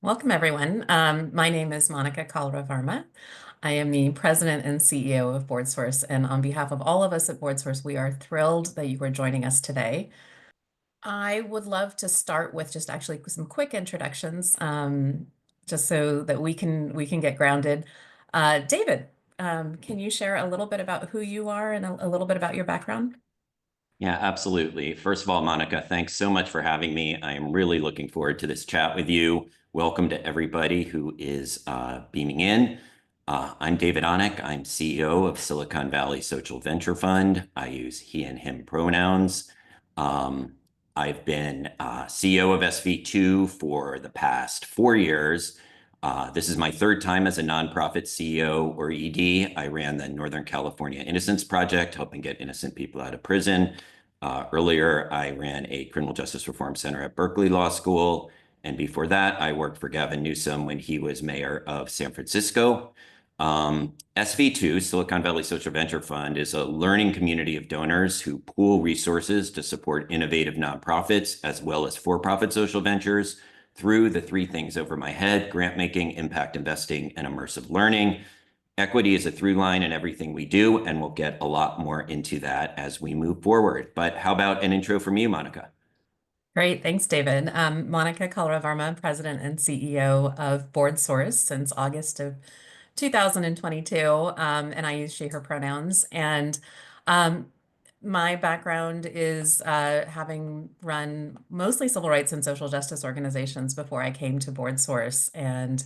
Welcome, everyone. My name is Monika Kalra Varma. I am the president and CEO of BoardSource, and on behalf of all of us at BoardSource, we are thrilled that you are joining us today. I would love to start with just actually some quick introductions, just so that we can get grounded. David, can you share a little bit about who you are and a little bit about your background? Yeah, absolutely. First of all, Monica, thanks so much for having me. I am really looking forward to this chat with you. Welcome to everybody who is beaming in. I'm David Onek. I'm CEO of Silicon Valley Social Venture Fund. I use he and him pronouns. Um, I've been CEO of SV2 for the past 4 years. This is my third time as a nonprofit CEO or ED. I ran the Northern California Innocence Project, helping get innocent people out of prison. Earlier, I ran a criminal justice reform center at Berkeley Law School. And before that, I worked for Gavin Newsom when he was mayor of San Francisco. SV2, Silicon Valley Social Venture Fund, is a learning community of donors who pool resources to support innovative nonprofits as well as for-profit social ventures through the three things over my head: grant making, impact investing, and immersive learning. Equity is a through line in everything we do, and we'll get a lot more into that as we move forward. But how about an intro from you, Monica? Great, thanks, David. Monika Kalra Varma, president and CEO of BoardSource since August of 2022, and I use she, her pronouns. And um, my background is having run mostly civil rights and social justice organizations before I came to BoardSource. And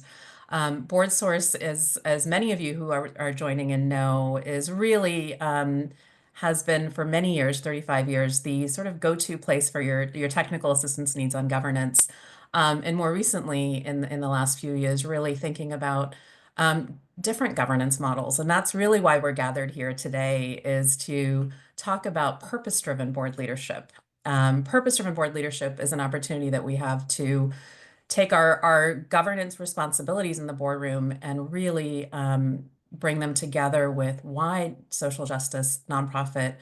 BoardSource is, as many of you who are joining in know, is really has been for many years, 35 years, the sort of go-to place for your technical assistance needs on governance. And more recently, in the last few years, really thinking about different governance models. And that's really why we're gathered here today, is to talk about purpose-driven board leadership. Purpose-driven board leadership is an opportunity that we have to take our governance responsibilities in the boardroom and really bring them together with why social justice nonprofit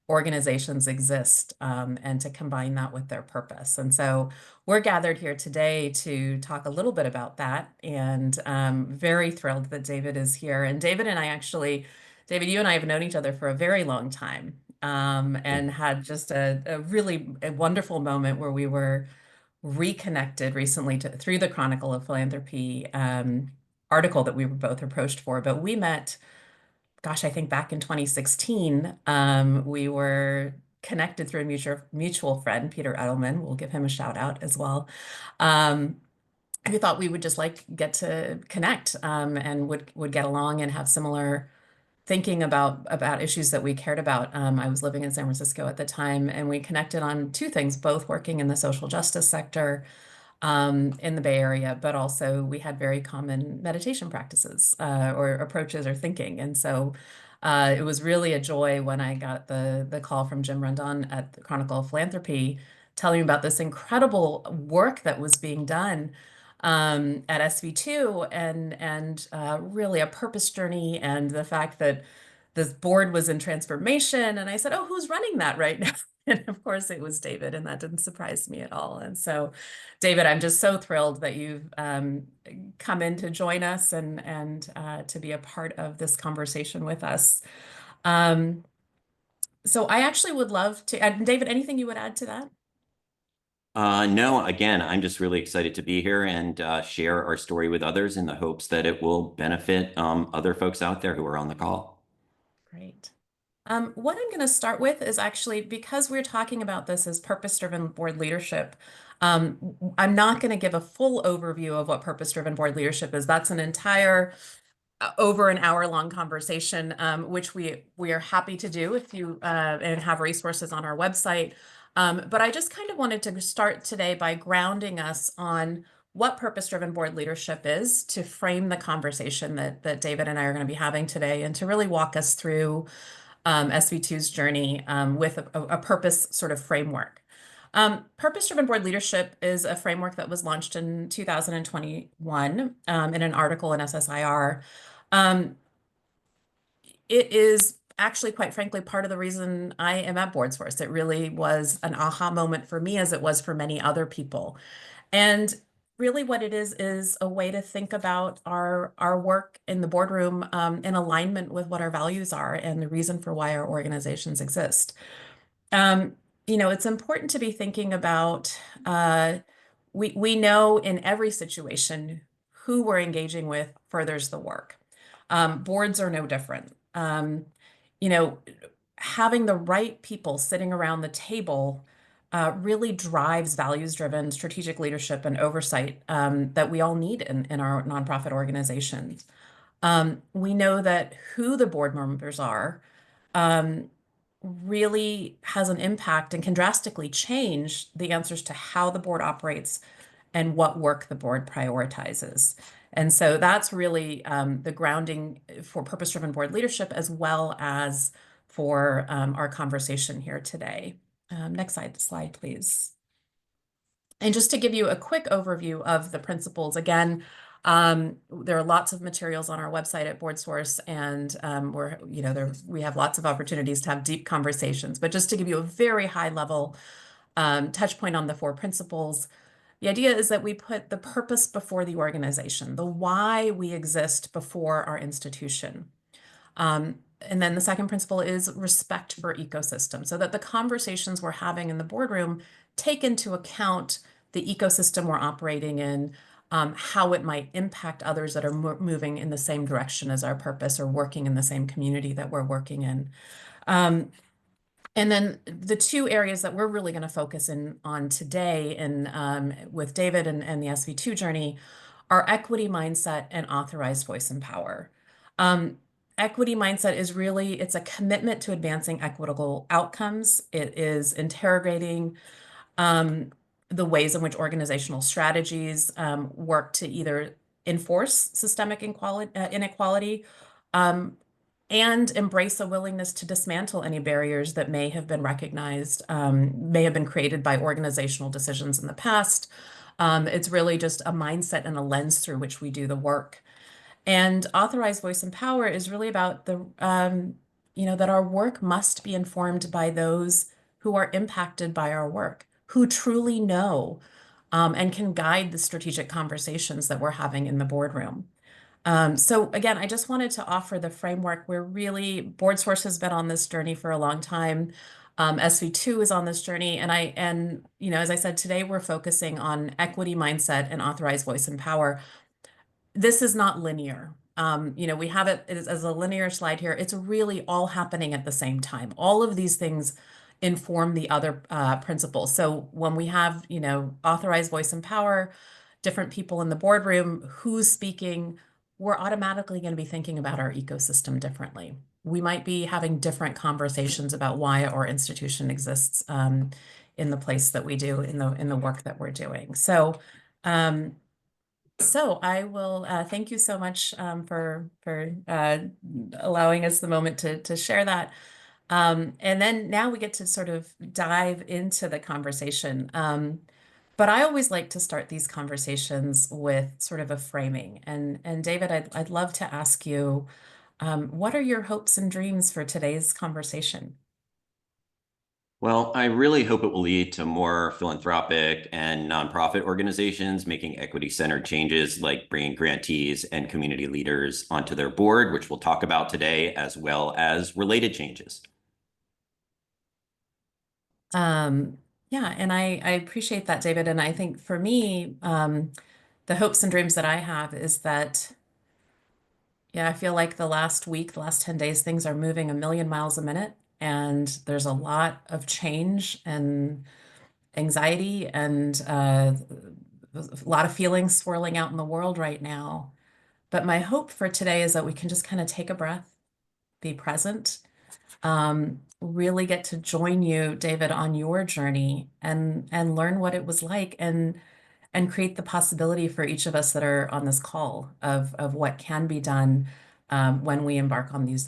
organizations exist, and to combine that with their purpose. And so we're gathered here today to talk a little bit about that, and very thrilled that David is here. And David and I actually, David, you and I have known each other for a very long time, and had just a really a wonderful moment where we were reconnected recently through the Chronicle of Philanthropy article that we were both approached for. But we met, gosh, I think back in 2016. We were connected through a mutual friend, Peter Edelman. We'll give him a shout out as well. Um, we thought we would just like get to connect, and would get along and have similar thinking about issues that we cared about. I was living in San Francisco at the time, and we connected on two things: both working in the social justice sector in the Bay Area, but also we had very common meditation practices, or approaches or thinking. And so it was really a joy when I got the call from Jim Rondon at the Chronicle of Philanthropy telling me about this incredible work that was being done at SV2, and really a purpose journey, and the fact that this board was in transformation. And I said, "Oh, who's running that right now?" And of course, it was David, and that didn't surprise me at all. And so, David, I'm just so thrilled that you've come in to join us, and to be a part of this conversation with us. Um, so I actually would love to, David, anything you would add to that? No, again, I'm just really excited to be here and share our story with others in the hopes that it will benefit other folks out there who are on the call. Great. What I'm going to start with is actually, because we're talking about this as purpose-driven board leadership, I'm not going to give a full overview of what purpose-driven board leadership is. That's an entire over an hour-long conversation, which we are happy to do if you and have resources on our website. But I just kind of wanted to start today by grounding us on what purpose-driven board leadership is, to frame the conversation that David and I are going to be having today, and to really walk us through SV2's journey with a purpose sort of framework. Purpose-driven board leadership is a framework that was launched in 2021 in an article in SSIR. Um, it is actually, quite frankly, part of the reason I am at BoardSource. It really was an aha moment for me, as it was for many other people. And really what it is a way to think about our work in the boardroom in alignment with what our values are and the reason for why our organizations exist. Um, it's important to be thinking about we know in every situation who we're engaging with furthers the work. Boards are no different. You know, Having the right people sitting around the table really drives values-driven strategic leadership and oversight that we all need in our nonprofit organizations. We know that who the board members are um, really has an impact and can drastically change the answers to how the board operates and what work the board prioritizes. And so that's really the grounding for purpose-driven board leadership as well as for our conversation here today. Next slide, please. And just to give you a quick overview of the principles, again, there are lots of materials on our website at BoardSource, and we have lots of opportunities to have deep conversations. But just to give you a very high level touch point on the four principles, the idea is that we put the purpose before the organization, the why we exist before our institution. And then the second principle is respect for ecosystem, so that the conversations we're having in the boardroom take into account the ecosystem we're operating in, how it might impact others that are moving in the same direction as our purpose or working in the same community that we're working in. And then the two areas that we're really going to focus in on today and with David and the SV2 journey are equity mindset and authorized voice and power. Equity mindset is really, it's a commitment to advancing equitable outcomes. It is interrogating the ways in which organizational strategies work to either enforce systemic inequality and embrace a willingness to dismantle any barriers that may have been recognized, may have been created by organizational decisions in the past. It's really just a mindset and a lens through which we do the work. And authorized voice and power is really about that our work must be informed by those who are impacted by our work, who truly know and can guide the strategic conversations that we're having in the boardroom. So again, I just wanted to offer the framework where really BoardSource has been on this journey for a long time. SV2 is on this journey, and as I said, today we're focusing on equity mindset and authorized voice and power. This is not linear. We have it as a linear slide here. It's really all happening at the same time. All of these things inform the other principles. So when we have, authorized voice and power, different people in the boardroom, who's speaking, we're automatically going to be thinking about our ecosystem differently. We might be having different conversations about why our institution exists in the place that we do, in the work that we're doing. So I will thank you so much for allowing us the moment to share that. And then now we get to sort of dive into the conversation. But I always like to start these conversations with sort of a framing. And David, I'd love to ask you, what are your hopes and dreams for today's conversation? Well, I really hope it will lead to more philanthropic and nonprofit organizations making equity-centered changes like bringing grantees and community leaders onto their board, which we'll talk about today, as well as related changes. Yeah, and I appreciate that, David. And I think for me, the hopes and dreams that I have is that, yeah, I feel like the last week, the last 10 days, things are moving a million miles a minute. And there's a lot of change and anxiety and a lot of feelings swirling out in the world right now. But my hope for today is that we can just kind of take a breath, be present, really get to join you, David, on your journey and learn what it was like and create the possibility for each of us that are on this call of what can be done when we embark on these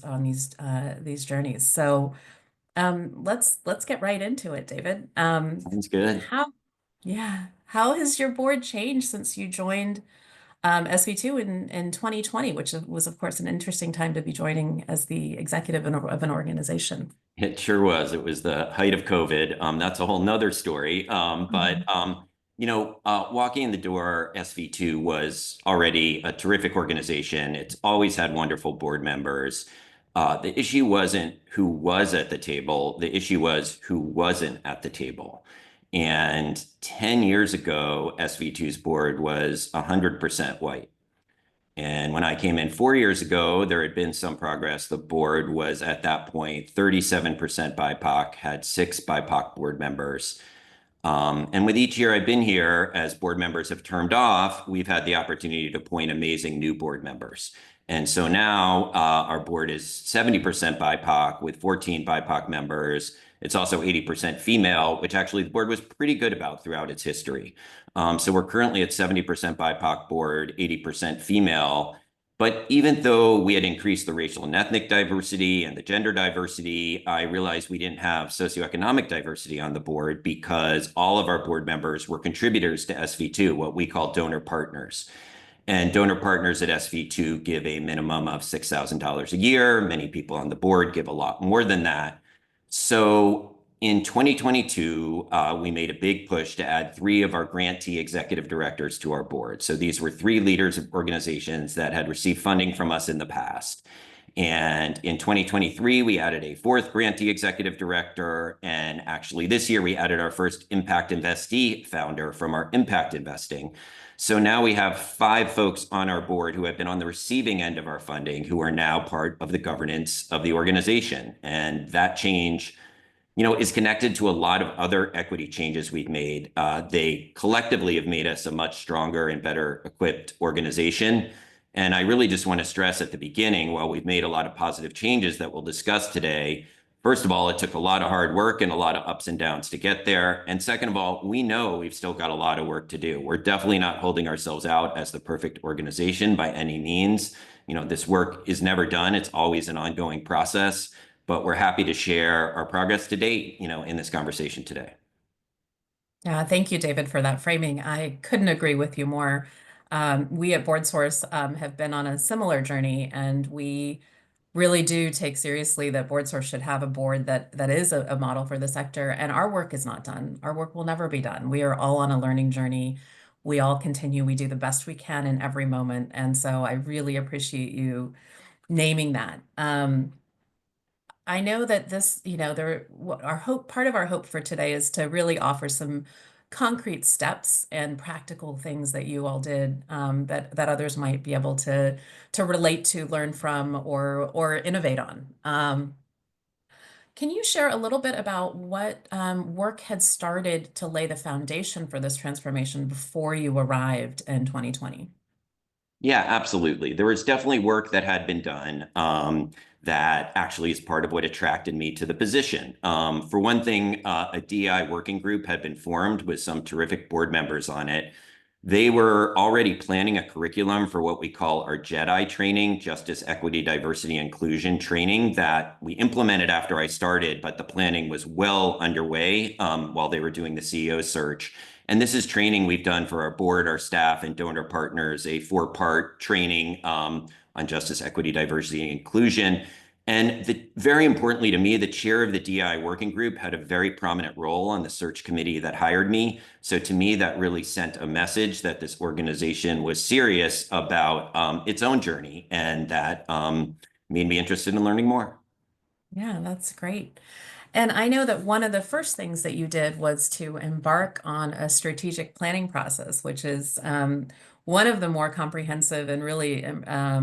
journeys. So let's get right into it, David. Sounds good. How has your board changed since you joined SV2 in 2020, which was, of course, an interesting time to be joining as the executive of an organization? It sure was. It was the height of COVID. That's a whole nother story. Walking in the door, SV2 was already a terrific organization. It's always had wonderful board members. The issue wasn't who was at the table. The issue was who wasn't at the table. And 10 years ago, SV2's board was 100% white. And when I came in 4 years ago, there had been some progress. The board was at that point 37% BIPOC, had 6 BIPOC board members. And with each year I've been here, as board members have termed off, we've had the opportunity to appoint amazing new board members. And so now our board is 70% BIPOC with 14 BIPOC members. It's also 80% female, which actually the board was pretty good about throughout its history. So we're currently at 70% BIPOC board, 80% female. But even though we had increased the racial and ethnic diversity and the gender diversity, I realized we didn't have socioeconomic diversity on the board because all of our board members were contributors to SV2, what we call donor partners. And donor partners at SV2 give a minimum of $6,000 a year. Many people on the board give a lot more than that. So in 2022, we made a big push to add 3 of our grantee executive directors to our board. So these were 3 leaders of organizations that had received funding from us in the past. And in 2023, we added a 4th grantee executive director. And actually this year, we added our first impact investee founder from our impact investing. So now we have 5 folks on our board who have been on the receiving end of our funding, who are now part of the governance of the organization. And that change, is connected to a lot of other equity changes we've made. They collectively have made us a much stronger and better equipped organization. And I really just want to stress at the beginning, while we've made a lot of positive changes that we'll discuss today, first of all, it took a lot of hard work and a lot of ups and downs to get there. And second of all, we know we've still got a lot of work to do. We're definitely not holding ourselves out as the perfect organization by any means. This work is never done. It's always an ongoing process. But we're happy to share our progress to date, in this conversation today. Yeah, thank you, David, for that framing. I couldn't agree with you more. We at BoardSource have been on a similar journey, and we really do take seriously that BoardSource should have a board that is a model for the sector. And our work is not done. Our work will never be done. We are all on a learning journey. We all continue. We do the best we can in every moment. And so I really appreciate you naming that. I know that this, our hope, part of our hope for today is to really offer some concrete steps and practical things that you all did, that others might be able to relate to, learn from, or innovate on. Can you share a little bit about what work had started to lay the foundation for this transformation before you arrived in 2020? Yeah, absolutely. There was definitely work that had been done that actually is part of what attracted me to the position. For one thing, a DEI working group had been formed with some terrific board members on it. They were already planning a curriculum for what we call our JEDI training, Justice, Equity, Diversity, Inclusion training, that we implemented after I started, but the planning was well underway while they were doing the CEO search. And this is training we've done for our board, our staff, and donor partners, a 4-part training on justice, equity, diversity, and inclusion. And very importantly to me, the chair of the DI working group had a very prominent role on the search committee that hired me. So to me, that really sent a message that this organization was serious about its own journey, and that made me interested in learning more. Yeah, that's great. And I know that one of the first things that you did was to embark on a strategic planning process, which is one of the more comprehensive and really uh,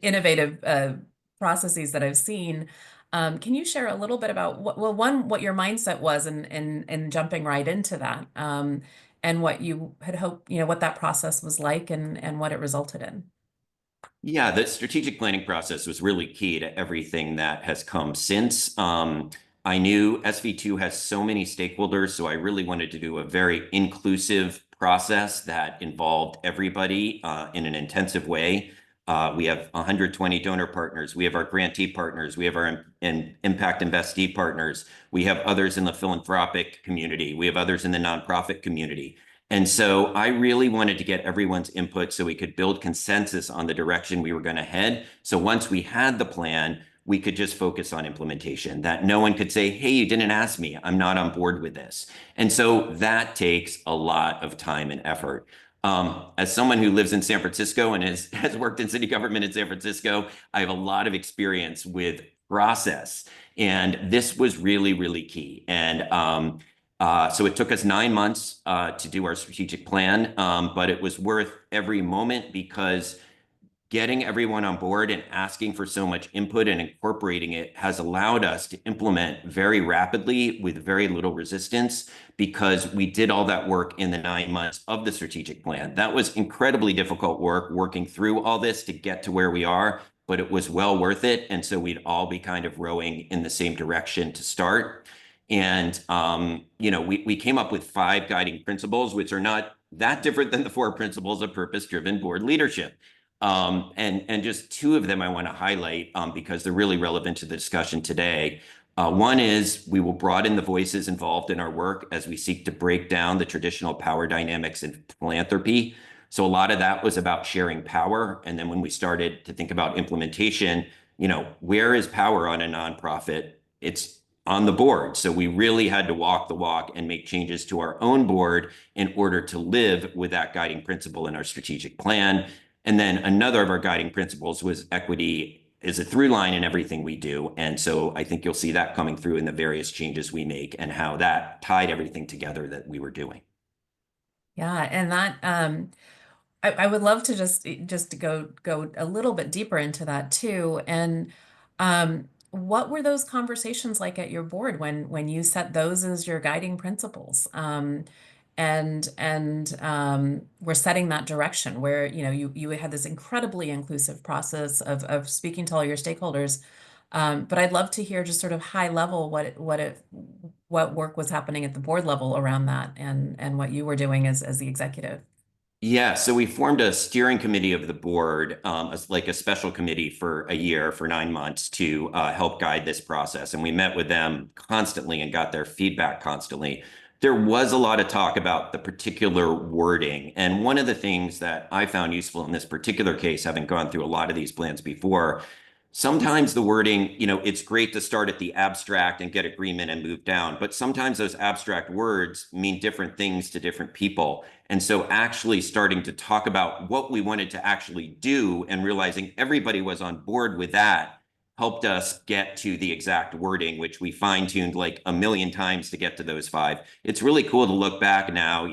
innovative processes that I've seen. Can you share a little bit about what your mindset was in jumping right into that, and what you had hoped, what that process was like, and what it resulted in? Yeah, the strategic planning process was really key to everything that has come since. I knew SV2 has so many stakeholders, so I really wanted to do a very inclusive process that involved everybody in an intensive way. We have 120 donor partners. We have our grantee partners. We have our impact investee partners. We have others in the philanthropic community. We have others in the nonprofit community. And so I really wanted to get everyone's input so we could build consensus on the direction we were going to head. So once we had the plan, we could just focus on implementation, that no one could say, hey, you didn't ask me, I'm not on board with this. And so that takes a lot of time and effort. As someone who lives in San Francisco and has worked in city government in San Francisco, I have a lot of experience with process. And this was really, really key. And so it took us 9 months to do our strategic plan, but it was worth every moment because getting everyone on board and asking for so much input and incorporating it has allowed us to implement very rapidly with very little resistance because we did all that work in the 9 months of the strategic plan. That was incredibly difficult work, working through all this to get to where we are, but it was well worth it. And so we'd all be kind of rowing in the same direction to start. And, we came up with 5 guiding principles, which are not that different than the 4 principles of purpose-driven board leadership. And just 2 of them I want to highlight because they're really relevant to the discussion today. One is we will broaden the voices involved in our work as we seek to break down the traditional power dynamics in philanthropy. So a lot of that was about sharing power. And then when we started to think about implementation, where is power on a nonprofit? It's on the board. So we really had to walk the walk and make changes to our own board in order to live with that guiding principle in our strategic plan. And then another of our guiding principles was equity is a through line in everything we do. And so I think you'll see that coming through in the various changes we make and how that tied everything together that we were doing. Yeah, and that I would love to just to go a little bit deeper into that too. And what were those conversations like at your board when you set those as your guiding principles? And we're setting that direction where you had this incredibly inclusive process of speaking to all your stakeholders. But I'd love to hear just sort of high level what work was happening at the board level around that and what you were doing as the executive. Yeah, so we formed a steering committee of the board, like a special committee for a year, for 9 months to help guide this process. And we met with them constantly and got their feedback constantly. There was a lot of talk about the particular wording. And one of the things that I found useful in this particular case, having gone through a lot of these plans before, sometimes the wording, it's great to start at the abstract and get agreement and move down, but sometimes those abstract words mean different things to different people. And so actually starting to talk about what we wanted to actually do and realizing everybody was on board with that helped us get to the exact wording, which we fine-tuned like a million times to get to those 5. It's really cool to look back now,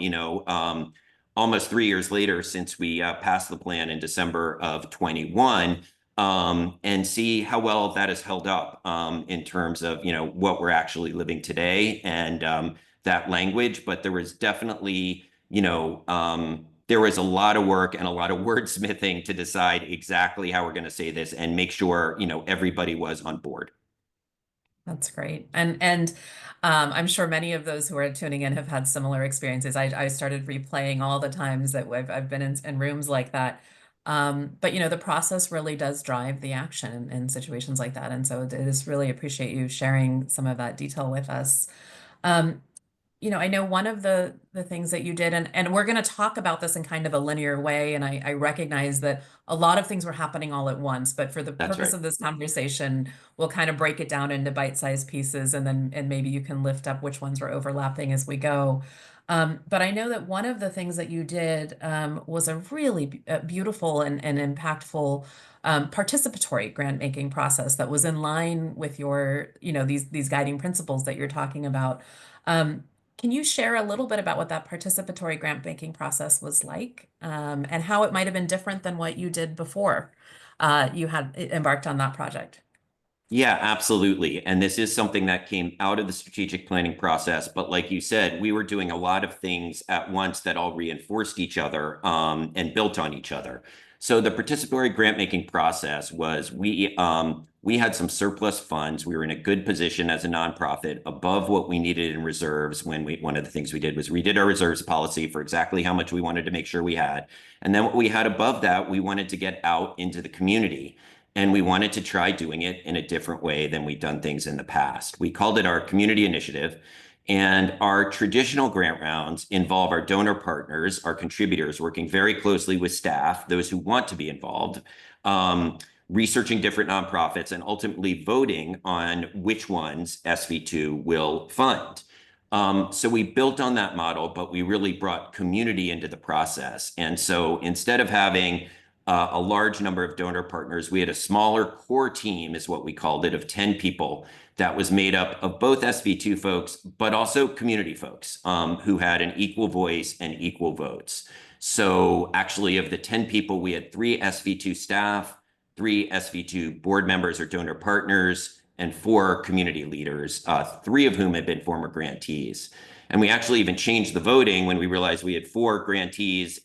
almost 3 years later since we passed the plan in December of 21, and see how well that has held up in terms of what we're actually living today and that language. But there was definitely there was a lot of work and a lot of wordsmithing to decide exactly how we're going to say this and make sure everybody was on board. That's great. And I'm sure many of those who are tuning in have had similar experiences. I started replaying all the times that I've been in rooms like that. But the process really does drive the action in situations like that. And so it is really appreciate you sharing some of that detail with us. Um, I know one of the things that you did, and we're going to talk about this in kind of a linear way, and I recognize that a lot of things were happening all at once, but for the That's purpose right. of this conversation, we'll kind of break it down into bite-sized pieces, and maybe you can lift up which ones are overlapping as we go. But I know that one of the things that you did was a really beautiful and impactful participatory grant making process that was in line with your, these guiding principles that you're talking about. Um, can you share a little bit about what that participatory grant making process was like, and how it might have been different than what you did before you had embarked on that project? Yeah, absolutely. And this is something that came out of the strategic planning process. But like you said, we were doing a lot of things at once that all reinforced each other and built on each other. So the participatory grant making process was we had some surplus funds. We were in a good position as a nonprofit above what we needed in reserves when one of the things we did was redid our reserves policy for exactly how much we wanted to make sure we had. And then what we had above that, we wanted to get out into the community. And we wanted to try doing it in a different way than we'd done things in the past. We called it our community initiative. And our traditional grant rounds involve our donor partners, our contributors, working very closely with staff, those who want to be involved, researching different nonprofits, and ultimately voting on which ones SV2 will fund. So we built on that model, but we really brought community into the process. And so instead of having a large number of donor partners, we had a smaller core team, is what we called it, of 10 people that was made up of both SV2 folks, but also community folks who had an equal voice and equal votes. So actually, of the 10 people, we had 3 SV2 staff, 3 SV2 board members or donor partners, and 4 community leaders, 3 of whom had been former grantees. And we actually even changed the voting when we realized we had 4 grantees,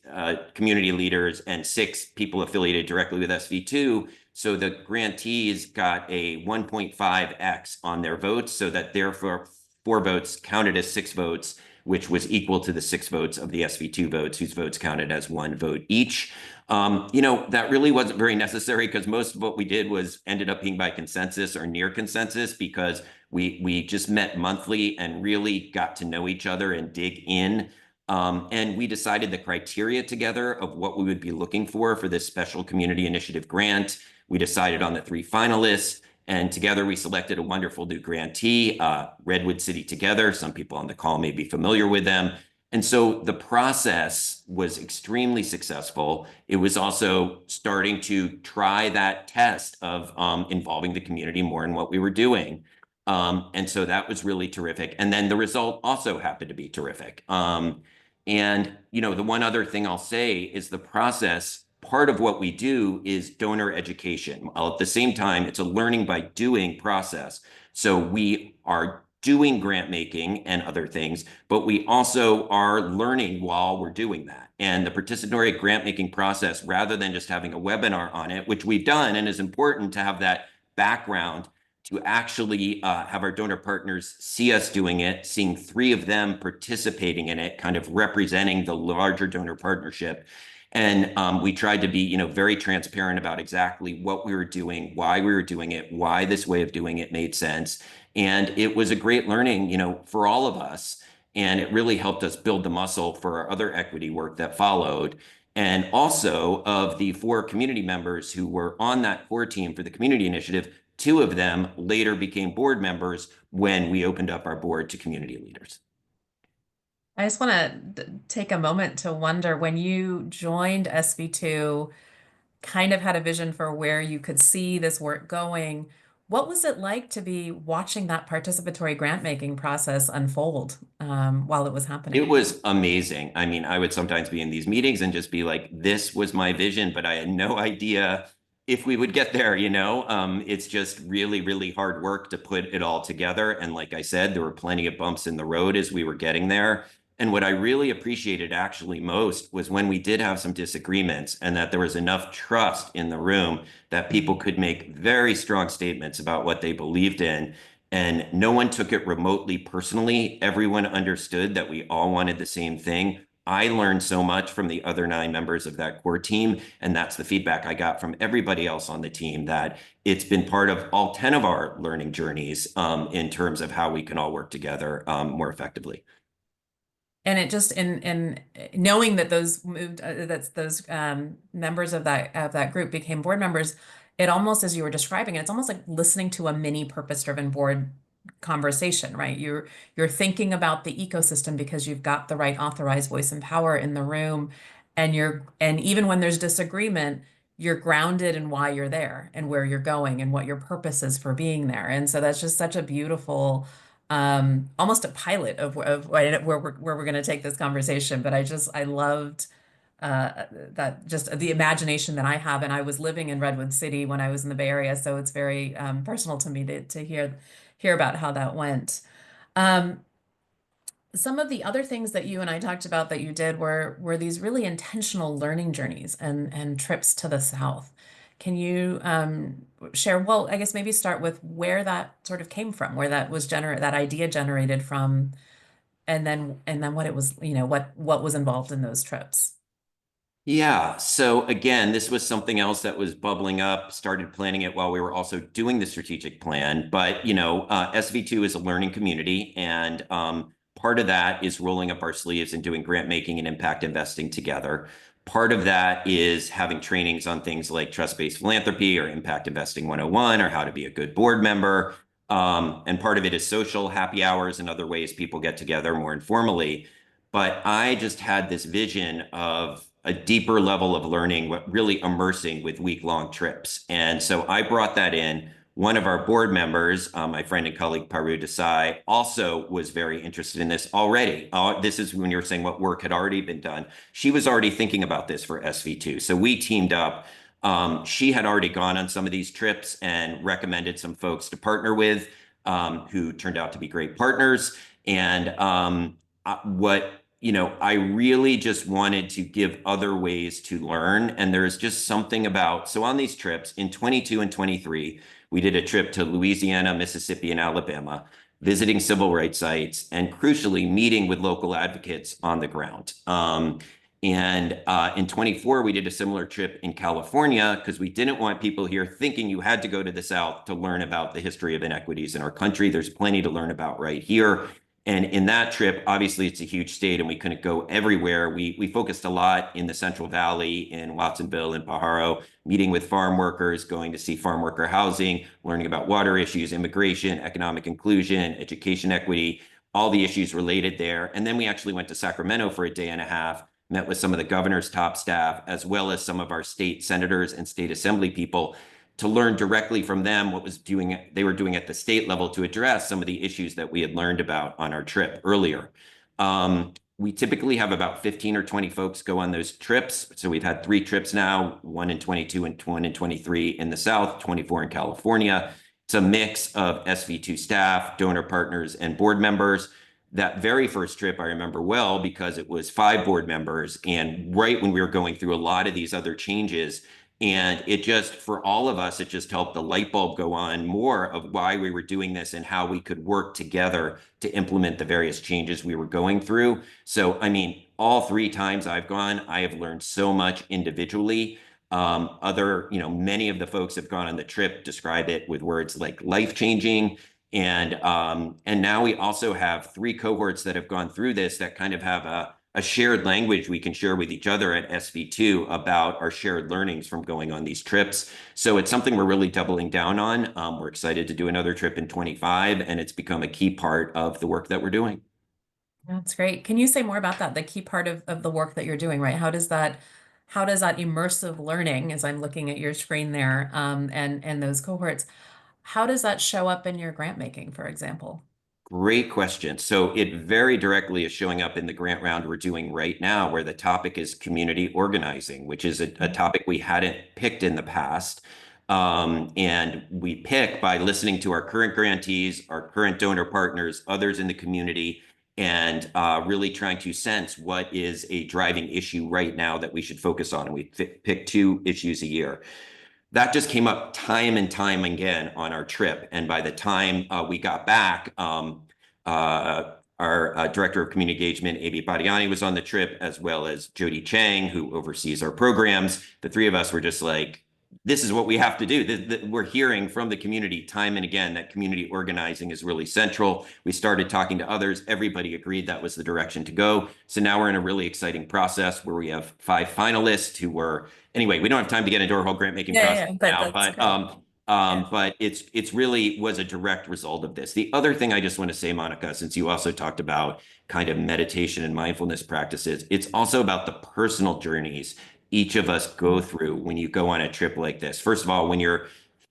community leaders, and 6 people affiliated directly with SV2. So the grantees got a 1.5x on their votes, so that therefore 4 votes counted as 6 votes, which was equal to the 6 votes of the SV2 votes, whose votes counted as 1 vote each. That really wasn't very necessary, because most of what we did was ended up being by consensus or near consensus, because we just met monthly and really got to know each other and dig in. And we decided the criteria together of what we would be looking for this special community initiative grant. We decided on the 3 finalists, and together we selected a wonderful new grantee, Redwood City Together. Some people on the call may be familiar with them. And so the process was extremely successful. It was also starting to try that test of involving the community more in what we were doing. And so that was really terrific. And then the result also happened to be terrific. The one other thing I'll say is the process, part of what we do is donor education. At the same time, it's a learning by doing process. So we are doing grant making and other things, but we also are learning while we're doing that. And the participatory grant making process, rather than just having a webinar on it, which we've done and is important to have that background, to actually have our donor partners see us doing it, seeing 3 of them participating in it, kind of representing the larger donor partnership. And we tried to be, very transparent about exactly what we were doing, why we were doing it, why this way of doing it made sense. And it was a great learning, for all of us. And it really helped us build the muscle for our other equity work that followed. And also, of the 4 community members who were on that core team for the community initiative, 2 of them later became board members when we opened up our board to community leaders. I just want to take a moment to wonder, when you joined SV2, kind of had a vision for where you could see this work going. What was it like to be watching that participatory grant making process unfold while it was happening? It was amazing. I mean, I would sometimes be in these meetings and just be like, this was my vision, but I had no idea if we would get there, It's just really, really hard work to put it all together. And like I said, there were plenty of bumps in the road as we were getting there. And what I really appreciated actually most was when we did have some disagreements, and that there was enough trust in the room that people could make very strong statements about what they believed in. And no one took it remotely personally. Everyone understood that we all wanted the same thing. I learned so much from the other 9 members of that core team. And that's the feedback I got from everybody else on the team, that it's been part of all 10 of our learning journeys in terms of how we can all work together more effectively. And it just in knowing that those moved that those members of that group became board members, it almost, as you were describing it, it's almost like listening to a mini purpose-driven board conversation, right? You're thinking about the ecosystem because you've got the right authorized voice and power in the room, and even when there's disagreement, you're grounded in why you're there and where you're going and what your purpose is for being there. And so that's just such a beautiful almost a pilot of where we're going to take this conversation. But I loved that, just the imagination that I have. And I was living in Redwood City when I was in the Bay Area, so it's very personal to me to hear about how that went. Um, some of the other things that you and I talked about that you did were these really intentional learning journeys and trips to the South. Can you share, well, I guess maybe start with where that sort of came from, where that idea generated from, and then what it was, what was involved in those trips. Yeah. So again, this was something else that was bubbling up, started planning it while we were also doing the strategic plan. But, SV2 is a learning community. And part of that is rolling up our sleeves and doing grant making and impact investing together. Part of that is having trainings on things like trust-based philanthropy or impact investing 101 or how to be a good board member. And part of it is social happy hours and other ways people get together more informally. But I just had this vision of a deeper level of learning, what really immersing with week-long trips. And so I brought that in. One of our board members, my friend and colleague Paru Desai, also was very interested in this already. This is when you were saying what work had already been done. She was already thinking about this for SV2. So we teamed up. She had already gone on some of these trips and recommended some folks to partner with who turned out to be great partners. And I really just wanted to give other ways to learn. And there's just something about, so on these trips in 22 and 23, we did a trip to Louisiana, Mississippi, and Alabama, visiting civil rights sites, and crucially, meeting with local advocates on the ground. And in 24, we did a similar trip in California because we didn't want people here thinking you had to go to the South to learn about the history of inequities in our country. There's plenty to learn about right here. And in that trip, obviously, it's a huge state and we couldn't go everywhere. We focused a lot in the Central Valley, in Watsonville and Pajaro, meeting with farm workers, going to see farm worker housing, learning about water issues, immigration, economic inclusion, education equity, all the issues related there. And then we actually went to Sacramento for a day and a half, met with some of the governor's top staff, as well as some of our state senators and state assembly people to learn directly from them what they were doing at the state level to address some of the issues that we had learned about on our trip earlier. We typically have about 15 or 20 folks go on those trips. So we've had 3 trips now, one in 22 and one in 23 in the South, 24 in California. It's a mix of SV2 staff, donor partners, and board members. That very first trip I remember well because it was 5 board members. And right when we were going through a lot of these other changes, and it just, for all of us, it just helped the light bulb go on more of why we were doing this and how we could work together to implement the various changes we were going through. So, I mean, all 3 times I've gone, I have learned so much individually. Many of the folks have gone on the trip, describe it with words like life-changing. And now we also have 3 cohorts that have gone through this that kind of have a shared language we can share with each other at SV2 about our shared learnings from going on these trips. So it's something we're really doubling down on. We're excited to do another trip in 25, and it's become a key part of the work that we're doing. That's great. Can you say more about that, the key part of the work that you're doing, right? How does that immersive learning, as I'm looking at your screen there, and those cohorts, how does that show up in your grant making, for example? Great question. So it very directly is showing up in the grant round we're doing right now, where the topic is community organizing, which is a topic we hadn't picked in the past. And we pick by listening to our current grantees, our current donor partners, others in the community, and really trying to sense what is a driving issue right now that we should focus on. And we pick 2 issues a year. That just came up time and time again on our trip. And by the time we got back, our director of community engagement, A.B. Badiani, was on the trip, as well as Jody Chang, who oversees our programs. The 3 of us were just like, this is what we have to do. We're hearing from the community time and again that community organizing is really central. We started talking to others. Everybody agreed that was the direction to go. So now we're in a really exciting process where we have 5 finalists who were, anyway, we don't have time to get into our whole grant making process now, but it's really was a direct result of this. The other thing I just want to say, Monika, since you also talked about kind of meditation and mindfulness practices, it's also about the personal journeys each of us go through when you go on a trip like this. First of all, when you're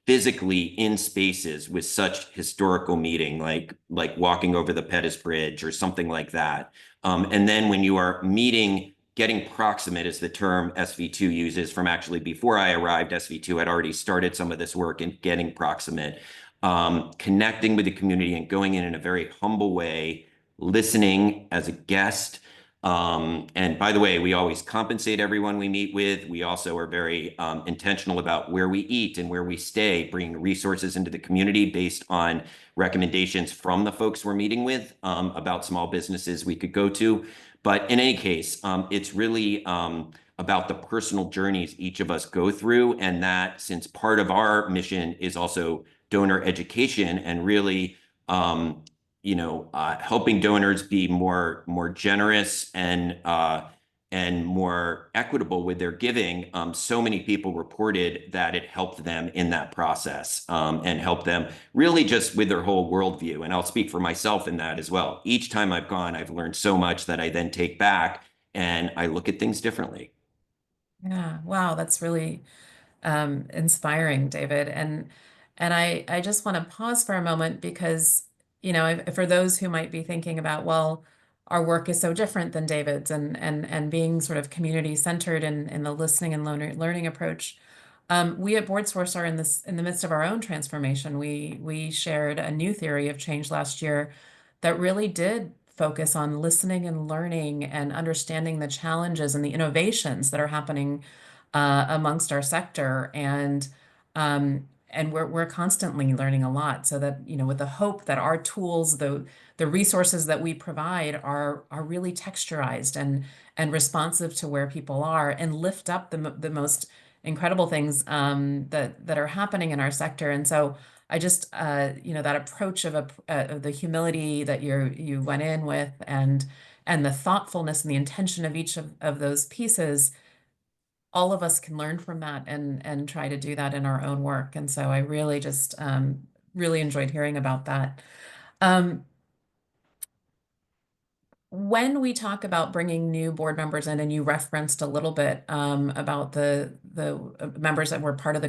physically in spaces with such historical meaning, like walking over the Pettus Bridge or something like that. And then when you are meeting, getting proximate is the term SV2 uses from actually before I arrived, SV2 had already started some of this work in getting proximate, connecting with the community and going in a very humble way, listening as a guest. And by the way, we always compensate everyone we meet with. We also are very intentional about where we eat and where we stay, bringing resources into the community based on recommendations from the folks we're meeting with about small businesses we could go to. But in any case, it's really about the personal journeys each of us go through. And that, since part of our mission is also donor education and really helping donors be more generous and more equitable with their giving, so many people reported that it helped them in that process, and helped them really just with their whole worldview. And I'll speak for myself in that as well. Each time I've gone, I've learned so much that I then take back and I look at things differently. Yeah, wow, that's really inspiring, David. And I just want to pause for a moment because, for those who might be thinking about, well, our work is so different than David's and being sort of community centered in the listening and learning approach. We at BoardSource are in the midst of our own transformation. We shared a new theory of change last year that really did focus on listening and learning and understanding the challenges and the innovations that are happening amongst our sector. And we're constantly learning a lot so that, with the hope that our tools, the resources that we provide are really texturized and responsive to where people are and lift up the most incredible things that are happening in our sector. And so I just, that approach of the humility that you went in with and the thoughtfulness and the intention of each of those pieces, all of us can learn from that and try to do that in our own work. And so I really just really enjoyed hearing about that. Um, when we talk about bringing new board members in, and you referenced a little bit about the members that were part of the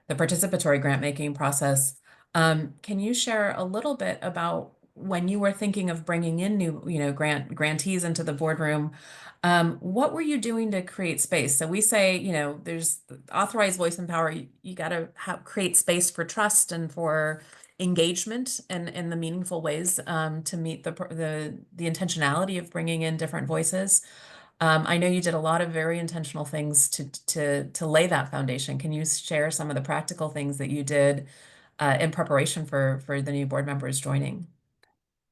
participatory grant making process, can you share a little bit about when you were thinking of bringing in new, grantees into the boardroom? What were you doing to create space? So we say, there's authorized voice and power. You got to create space for trust and for engagement and in the meaningful ways to meet the intentionality of bringing in different voices. I know you did a lot of very intentional things to lay that foundation. Can you share some of the practical things that you did in preparation for the new board members joining?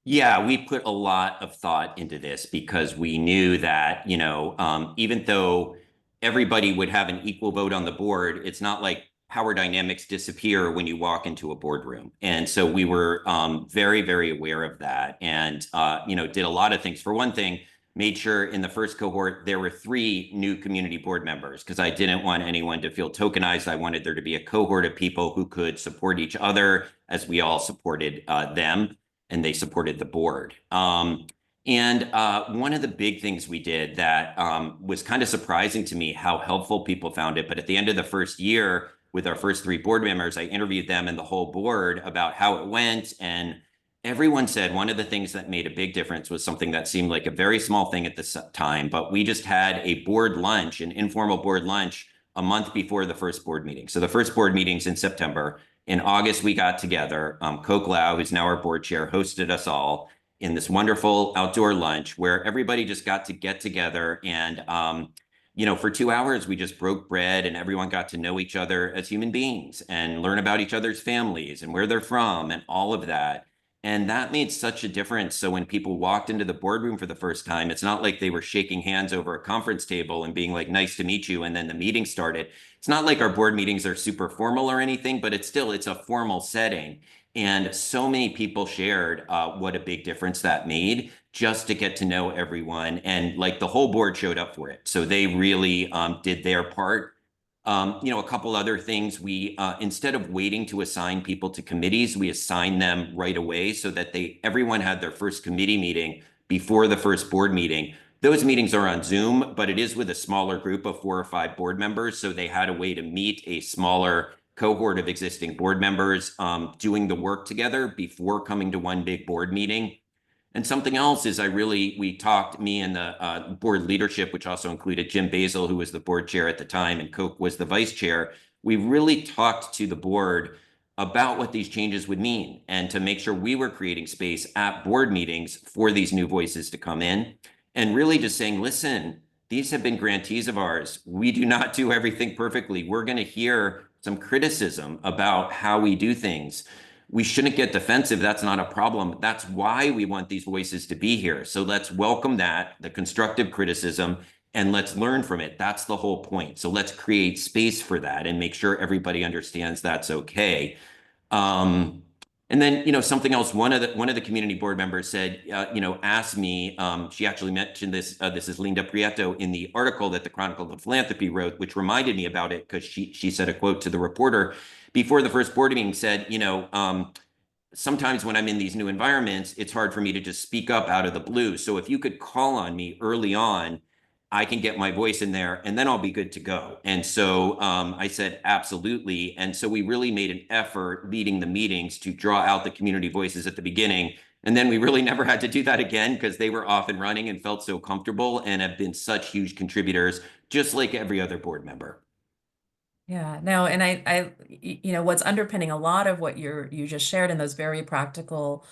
Yeah, we put a lot of thought into this because we knew that, even though everybody would have an equal vote on the board, it's not like power dynamics disappear when you walk into a boardroom. And so we were very, very aware of that and, did a lot of things. For one thing, made sure in the first cohort, there were 3 new community board members because I didn't want anyone to feel tokenized. I wanted there to be a cohort of people who could support each other as we all supported them and they supported the board. And one of the big things we did that was kind of surprising to me how helpful people found it. But at the end of the first year, with our first 3 board members, I interviewed them and the whole board about how it went. And everyone said one of the things that made a big difference was something that seemed like a very small thing at the time, but we just had a board lunch, an informal board lunch, a month before the first board meeting. So the first board meeting's in September. In August, we got together. Coke Lau, who's now our board chair, hosted us all in this wonderful outdoor lunch where everybody just got to get together. And, for 2 hours, we just broke bread and everyone got to know each other as human beings and learn about each other's families and where they're from and all of that. And that made such a difference. So when people walked into the boardroom for the first time, it's not like they were shaking hands over a conference table and being like, nice to meet you. And then the meeting started. It's not like our board meetings are super formal or anything, but it's a formal setting. And so many people shared what a big difference that made just to get to know everyone. And like the whole board showed up for it. So they really did their part. A couple other things, we instead of waiting to assign people to committees, we assigned them right away so that everyone had their first committee meeting before the first board meeting. Those meetings are on Zoom, but it is with a smaller group of 4 or 5 board members. So they had a way to meet a smaller cohort of existing board members doing the work together before coming to one big board meeting. And something else is we talked, me and the board leadership, which also included Jim Basil, who was the board chair at the time, and Coke was the vice chair. We really talked to the board about what these changes would mean and to make sure we were creating space at board meetings for these new voices to come in and really just saying, listen, these have been grantees of ours. We do not do everything perfectly. We're going to hear some criticism about how we do things. We shouldn't get defensive. That's not a problem. That's why we want these voices to be here. So let's welcome the constructive criticism, and let's learn from it. That's the whole point. So let's create space for that and make sure everybody understands that's okay. And And then, something else. One of the community board members said, asked me. She actually mentioned this. This is Linda Prieto in the article that the Chronicle of Philanthropy wrote, which reminded me about it because she said a quote to the reporter before the first board meeting. Said, sometimes when I'm in these new environments, it's hard for me to just speak up out of the blue. So if you could call on me early on, I can get my voice in there and then I'll be good to go. And so I said, absolutely. And so we really made an effort leading the meetings to draw out the community voices at the beginning. And then we really never had to do that again because they were off and running and felt so comfortable and have been such huge contributors, just like every other board member. Yeah, no, and what's underpinning a lot of what you just shared in those very practical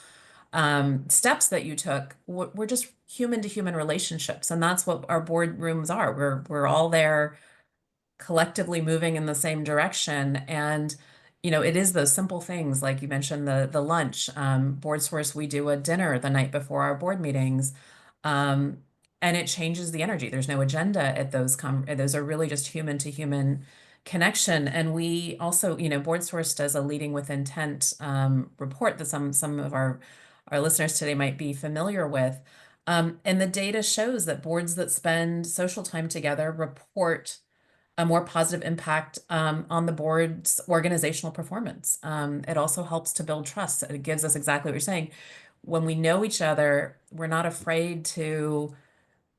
steps that you took were just human to human relationships, and that's what our boardrooms are. We're all there collectively moving in the same direction. And, it is those simple things, like you mentioned, the lunch. BoardSource, we do a dinner the night before our board meetings. Um, and it changes the energy. There's no agenda at those are really just human to human connection. And we also, BoardSource does a leading with intent report that some of our listeners today might be familiar with. And the data shows that boards that spend social time together report a more positive impact on the board's organizational performance. It also helps to build trust. It gives us exactly what you're saying. When we know each other, we're not afraid to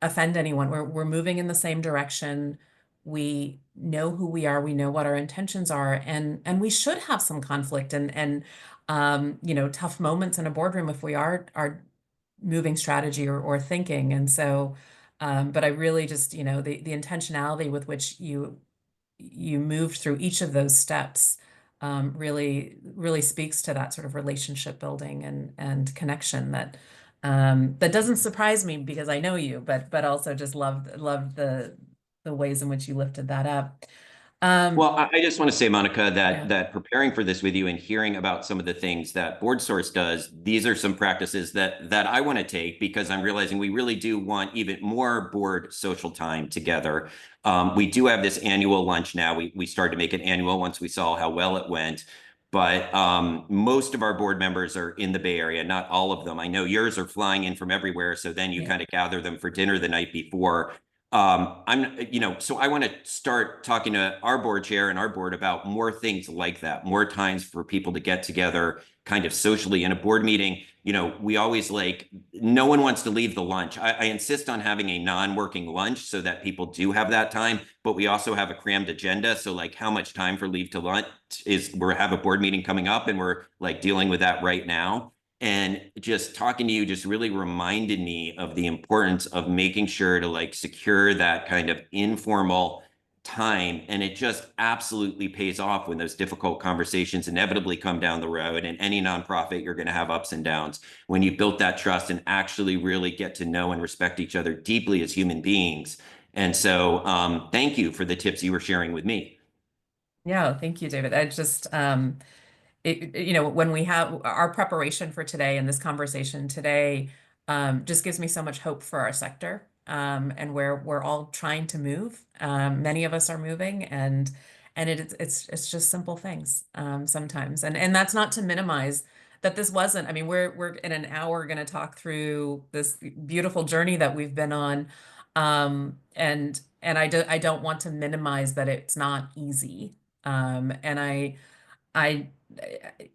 offend anyone. We're moving in the same direction. We know who we are. We know what our intentions are, and we should have some conflict and tough moments in a boardroom if we are moving strategy or thinking. And so, but I really just, the intentionality with which you moved through each of those steps really speaks to that sort of relationship building and connection that doesn't surprise me because I know you, but also just loved the ways in which you lifted that up. Um, Well, I just want to say, Monica, that yeah, preparing for this with you and hearing about some of the things that BoardSource does, these are some practices that I want to take because I'm realizing we really do want even more board social time together. We do have this annual lunch now. We started to make it annual once we saw how well it went. But most of our board members are in the Bay Area, not all of them. I know yours are flying in from everywhere, so then you yeah, kind of gather them for dinner the night before. So I want to start talking to our board chair and our board about more things like that, more times for people to get together kind of socially in a board meeting. We always no one wants to leave the lunch. I insist on having a non-working lunch so that people do have that time, but we also have a crammed agenda. So like how much time for leave to lunch we have a board meeting coming up and we're like dealing with that right now. And just talking to you just really reminded me of the importance of making sure to like secure that kind of informal time. And it just absolutely pays off when those difficult conversations inevitably come down the road. And any nonprofit, you're going to have ups and downs. When you built that trust and actually really get to know and respect each other deeply as human beings. And so thank you for the tips you were sharing with me. yeah. Thank you, David. I just when we have our preparation for today and this conversation today, just gives me so much hope for our sector, and where we're all trying to move. Many of us are moving, and it's just simple things sometimes, and that's not to minimize that this wasn't. I mean, we're in an hour going to talk through this beautiful journey that we've been on, and I don't want to minimize that it's not easy. And I I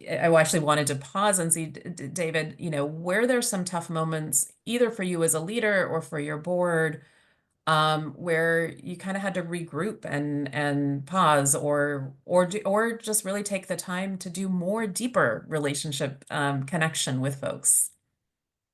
actually wanted to pause and see, David, where there's some tough moments, either for you as a leader or for your board, where you kind of had to regroup and pause, or just really take the time to do more deeper relationship connection with folks.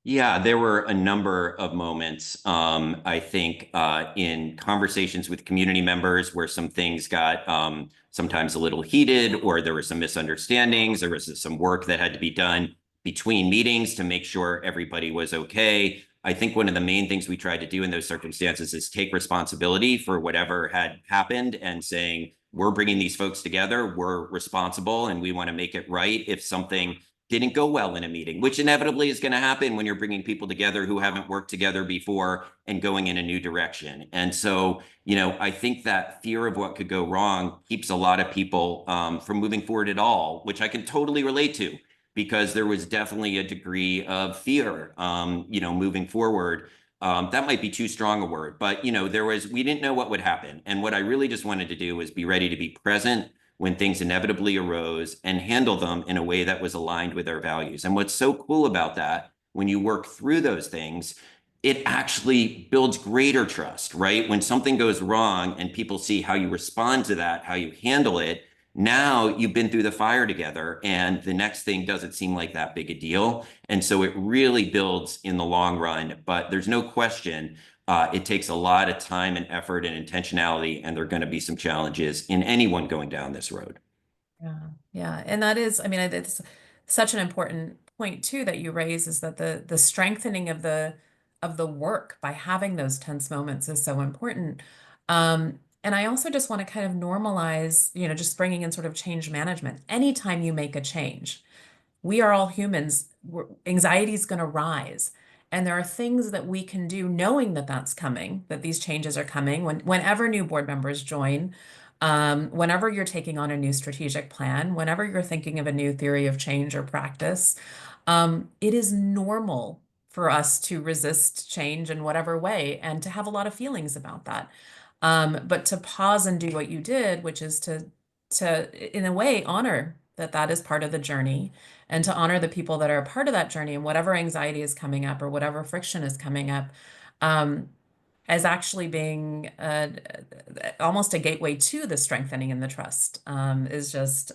Yeah, there were a number of moments, I think, in conversations with community members where some things got sometimes a little heated, or there were some misunderstandings. There was some work that had to be done between meetings to make sure everybody was okay. I think one of the main things we tried to do in those circumstances is take responsibility for whatever had happened and saying, we're bringing these folks together, we're responsible, and we want to make it right if something didn't go well in a meeting, which inevitably is going to happen when you're bringing people together who haven't worked together before and going in a new direction. And so, I think that fear of what could go wrong keeps a lot of people from moving forward at all, which I can totally relate to. because there was definitely a degree of fear, moving forward. That might be too strong a word, but we didn't know what would happen. And what I really just wanted to do was be ready to be present when things inevitably arose and handle them in a way that was aligned with our values. And what's so cool about that, when you work through those things, it actually builds greater trust, right? When something goes wrong and people see how you respond to that, how you handle it, now you've been through the fire together, and the next thing doesn't seem like that big a deal. And so it really builds in the long run. But there's no question, it takes a lot of time and effort and intentionality, and there are going to be some challenges in anyone going down this road. Yeah, yeah. And that is, I mean, it's such an important point too that you raise, is that the strengthening of the work by having those tense moments is so important. And I also just want to kind of normalize, just bringing in sort of change management. Anytime you make a change, we are all humans. Anxiety is going to rise. And there are things that we can do knowing that that's coming, that these changes are coming whenever new board members join, whenever you're taking on a new strategic plan, whenever you're thinking of a new theory of change or practice. It is normal for us to resist change in whatever way and to have a lot of feelings about that. But to pause and do what you did, which is in a way, honor that that is part of the journey, and to honor the people that are a part of that journey, and whatever anxiety is coming up or whatever friction is coming up, um, as actually being almost a gateway to the strengthening and the trust, is just,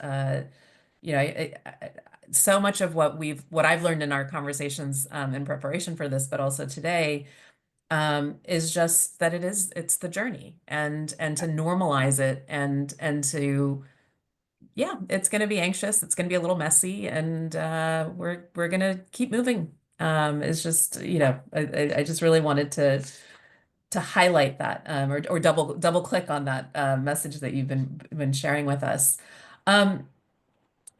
so much of what I've learned in our conversations, in preparation for this, but also today, is just that it's the journey, and to normalize it, and to, yeah, it's going to be anxious. It's going to be a little messy, and we're going to keep moving. It's just, I just really wanted to highlight that, or double click on that message that you've been sharing with us. Um,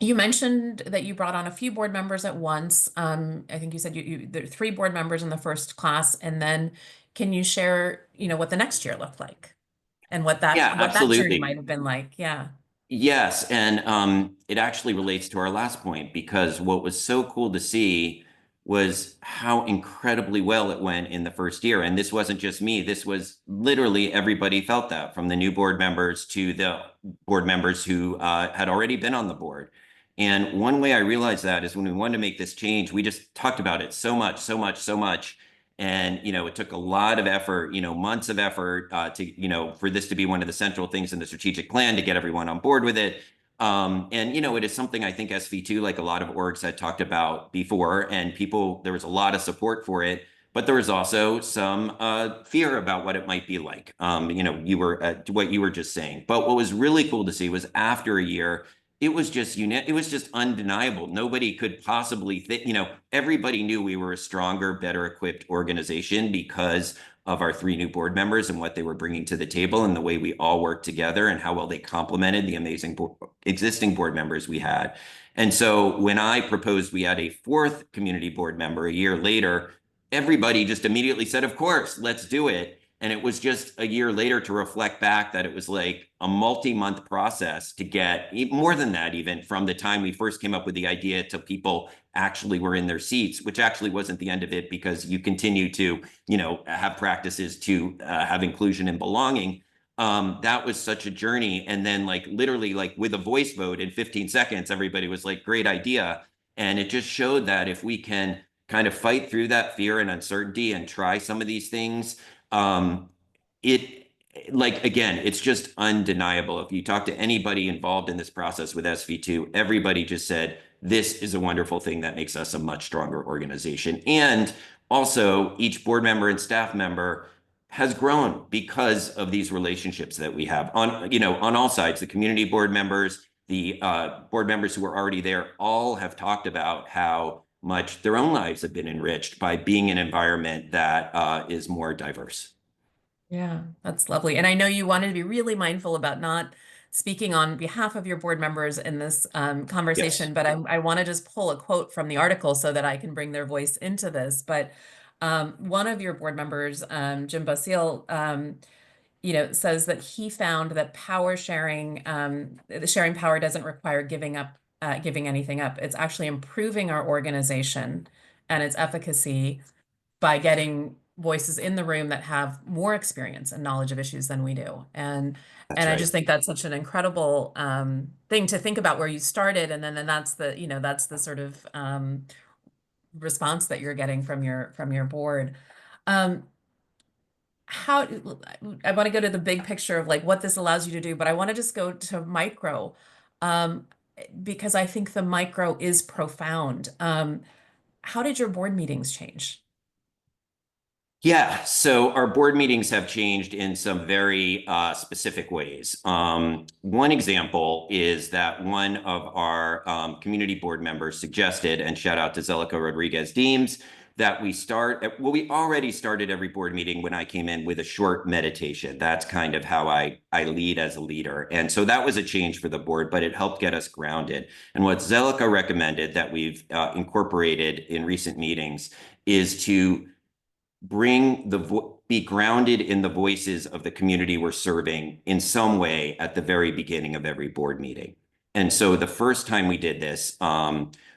you mentioned that you brought on a few board members at once. I think you said there are three board members in the first class, and then can you share, what the next year looked like, and Yeah, what that journey absolutely. might have been like? Yeah. Yes, and it actually relates to our last point, because what was so cool to see was how incredibly well it went in the first year. And this wasn't just me, this was literally everybody felt that, from the new board members to the board members who had already been on the board. And one way I realized that is when we wanted to make this change, we just talked about it so much, so much, so much. And, it took a lot of effort, months of effort for this to be one of the central things in the strategic plan, to get everyone on board with it. And, it is something I think SV2, like a lot of orgs, had talked about before, and there was a lot of support for it, but there was also some fear about what it might be like. What you were just saying. But what was really cool to see was, after a year, it was just undeniable. Nobody could possibly think, everybody knew we were a stronger, better equipped organization because of our three new board members and what they were bringing to the table, and the way we all worked together, and how well they complemented the amazing existing board members we had. And so when I proposed we add a fourth community board member a year later, everybody just immediately said, of course, let's do it. And it was just a year later to reflect back that it was like a multi-month process to get, more than that, even from the time we first came up with the idea to people actually were in their seats, which actually wasn't the end of it, because you continue to, have practices to have inclusion and belonging. That was such a journey. And then, like, literally, like, with a voice vote in 15 seconds, everybody was like, great idea. And it just showed that if we can kind of fight through that fear and uncertainty and try some of these things, um, it like, again, it's just undeniable. If you talk to anybody involved in this process with SV2, everybody just said, this is a wonderful thing that makes us a much stronger organization. And also, each board member and staff member has grown because of these relationships that we have on all sides. The community board members, the board members who were already there, all have talked about how much their own lives have been enriched by being in an environment that is more diverse. Yeah, that's lovely. And I know you wanted to be really mindful about not speaking on behalf of your board members in this Yes. conversation, but I want to just pull a quote from the article so that I can bring their voice into this. But one of your board members, Jim Basile, says that he found that power sharing, the sharing power doesn't require giving up at giving anything up. It's actually improving our organization and its efficacy by getting voices in the room that have more experience and knowledge of issues than we do. That's And I right. just think that's such an incredible thing to think about where you started, and then that's the, that's the sort of response that you're getting from your board. Um, how I want to go to the big picture of like what this allows you to do, but I want to just go to micro, um, because I think the micro is profound. How did your board meetings change? Yeah, so our board meetings have changed in some very specific ways. One example is that one of our community board members suggested, and shout out to Zelica Rodriguez Deems, that we start, well, we already started every board meeting when I came in with a short meditation. That's kind of how I lead as a leader. And so that was a change for the board, but it helped get us grounded. And what Zelica recommended that we've incorporated in recent meetings is to be grounded in the voices of the community we're serving in some way at the very beginning of every board meeting. And so the first time we did this,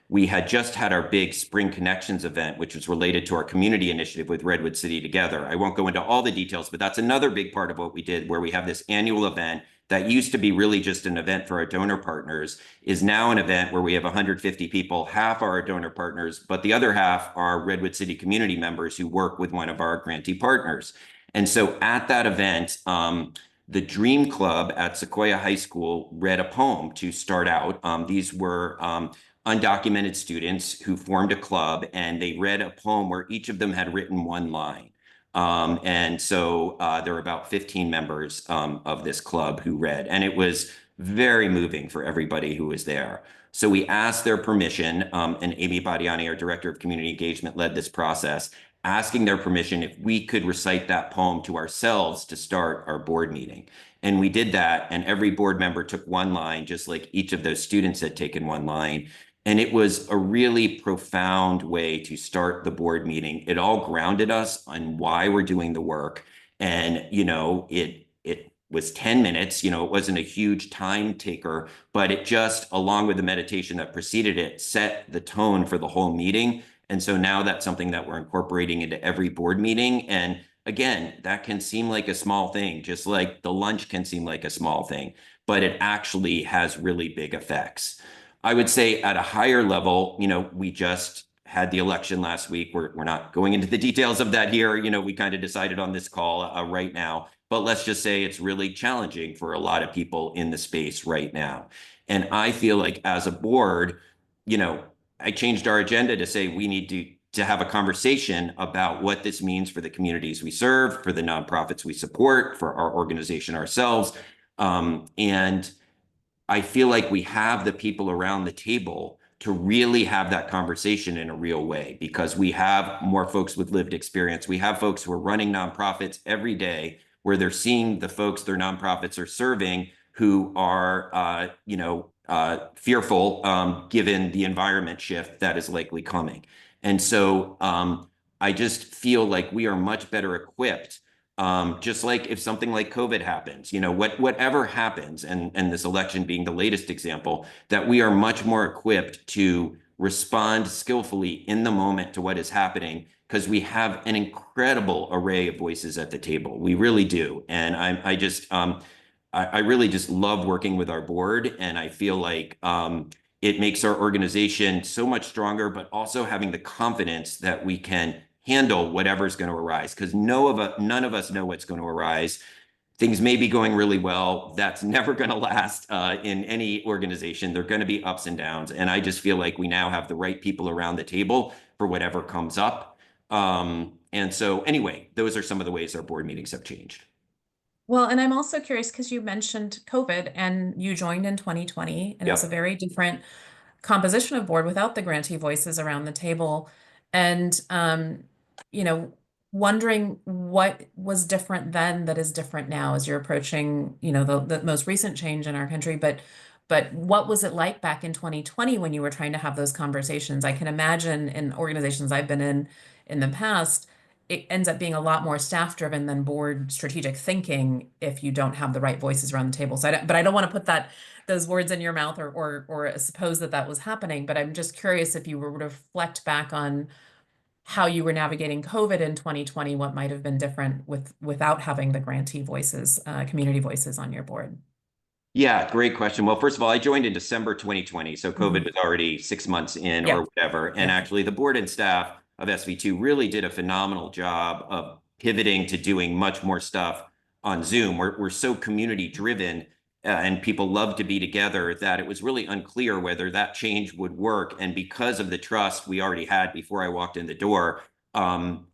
we had just had our big Spring Connections event, which was related to our community initiative with Redwood City Together. I won't go into all the details, but that's another big part of what we did, where we have this annual event that used to be really just an event for our donor partners, is now an event where we have 150 people. Half are our donor partners, but the other half are Redwood City community members who work with one of our grantee partners. And so at that event, the Dream Club at Sequoia High School read a poem to start out. These were undocumented students who formed a club, and they read a poem where each of them had written one line. And so there were about 15 members of this club who read, and it was very moving for everybody who was there. So we asked their permission, and Amy Badiani, our Director of Community Engagement, led this process, asking their permission if we could recite that poem to ourselves to start our board meeting. And we did that, and every board member took one line, just like each of those students had taken one line. And it was a really profound way to start the board meeting. It all grounded us on why we're doing the work. And, it was 10 minutes, it wasn't a huge time taker, but it just, along with the meditation that preceded it, set the tone for the whole meeting. And so now that's something that we're incorporating into every board meeting. And again, that can seem like a small thing, just like the lunch can seem like a small thing, but it actually has really big effects. I would say at a higher level, we just had the election last week. We're not going into the details of that here. We kind of decided on this call right now, but let's just say it's really challenging for a lot of people in the space right now. And I feel like as a board, I changed our agenda to say we need to have a conversation about what this means for the communities we serve, for the nonprofits we support, for our organization ourselves. And I feel like we have the people around the table to really have that conversation in a real way, because we have more folks with lived experience. We have folks who are running nonprofits every day where they're seeing the folks their nonprofits are serving who are, fearful given the environment shift that is likely coming. And so I just feel like we are much better equipped, just like if something like COVID happens, whatever happens, and this election being the latest example, that we are much more equipped to respond skillfully in the moment to what is happening, because we have an incredible array of voices at the table. We really do. And I really just love working with our board, and I feel like it makes our organization so much stronger, but also having the confidence that we can handle whatever's going to arise, because none of us know what's going to arise. Things may be going really well. That's never going to last in any organization. There are going to be ups and downs. And I just feel like we now have the right people around the table for whatever comes up. And so anyway, those are some of the ways our board meetings have changed. Well, and I'm also curious because you mentioned COVID and you joined in 2020, and it was a Yep. very different composition of board without the grantee voices around the table. And you know, wondering what was different then that is different now as you're approaching, the most recent change in our country. But what was it like back in 2020 when you were trying to have those conversations? I can imagine in organizations I've been in the past, it ends up being a lot more staff driven than board strategic thinking if you don't have the right voices around the table. So but I don't want to put those words in your mouth or suppose that that was happening. But I'm just curious if you were to reflect back on how you were navigating COVID in 2020, what might have been different without having the grantee voices, community voices on your board. Yeah, great question. Well, first of all, I joined in December 2020, so COVID Mhm. was already 6 months in Yeah, or whatever. And yeah. actually, the board and staff of SV2 really did a phenomenal job of pivoting to doing much more stuff on Zoom. We're so community driven and people love to be together that it was really unclear whether that change would work. And because of the trust we already had before I walked in the door,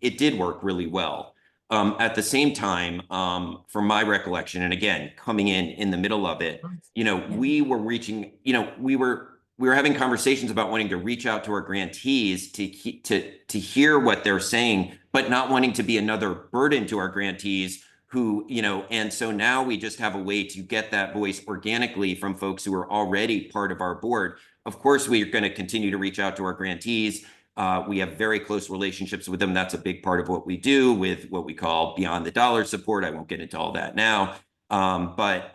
it did work really well. At the same time, from my recollection, and again, coming in the middle of it, Yeah. we were reaching, we were having conversations about wanting to reach out to our grantees to hear what they're saying, but not wanting to be another burden to our grantees who, and so now we just have a way to get that voice organically from folks who are already part of our board. Of course, we are going to continue to reach out to our grantees. We have very close relationships with them. That's a big part of what we do with what we call beyond the dollar support. I won't get into all that now. But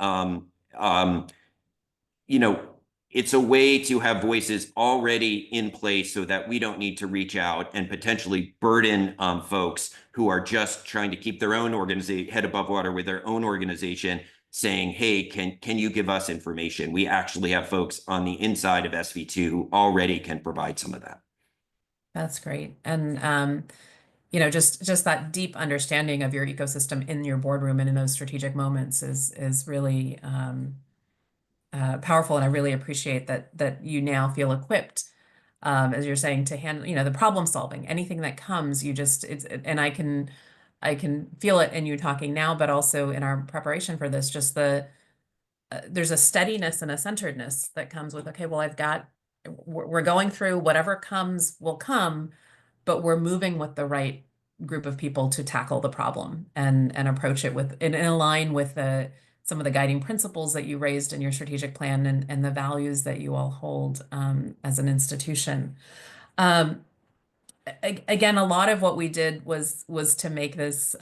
you know, it's a way to have voices already in place so that we don't need to reach out and potentially burden folks who are just trying to keep their own organization head above water with their own organization, saying, hey, can you give us information? We actually have folks on the inside of SV2 who already can provide some of that. That's great. And just that deep understanding of your ecosystem in your boardroom and in those strategic moments is really powerful. And I really appreciate that you now feel equipped, as you're saying, to handle, the problem solving. Anything that comes, and I can feel it in you talking now, but also in our preparation for this, just there's a steadiness and a centeredness that comes with, okay, well, we're going through whatever comes will come, but we're moving with the right group of people to tackle the problem and approach it and align with some of the guiding principles that you raised in your strategic plan and the values that you all hold as an institution. Um, Again, a lot of what we did was to make this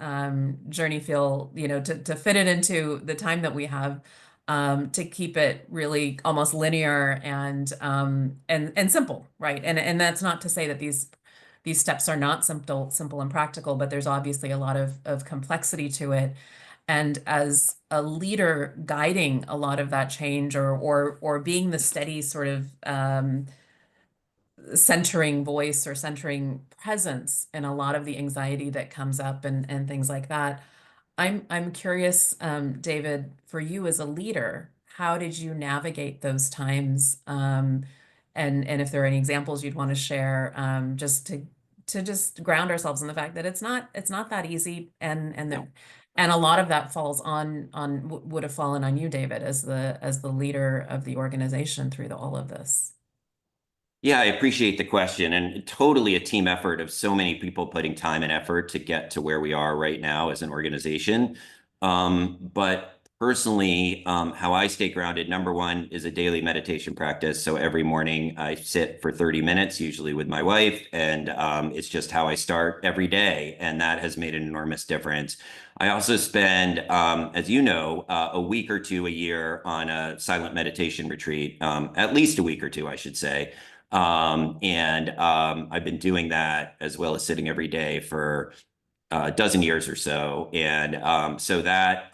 journey feel, to fit it into the time that we have, to keep it really almost linear and simple, right? And that's not to say that these steps are not simple and practical, but there's obviously a lot of complexity to it. And as a leader guiding a lot of that change or being the steady sort of centering voice or centering presence in a lot of the anxiety that comes up and things like that. I'm curious, David, for you as a leader, how did you navigate those times? And if there are any examples you'd want to share, just to just ground ourselves in the fact that it's not that easy, and a lot of that falls would have fallen on you, David, as the leader of the organization through all of this. Yeah, I appreciate the question, and totally a team effort of so many people putting time and effort to get to where we are right now as an organization. But personally, how I stay grounded, number one is a daily meditation practice. So every morning I sit for 30 minutes, usually with my wife, and it's just how I start every day. And that has made an enormous difference. I also spend, as you know, a week or two a year on a silent meditation retreat, at least a week or two, I should say. And I've been doing that as well as sitting every day for a dozen years or so. And so that,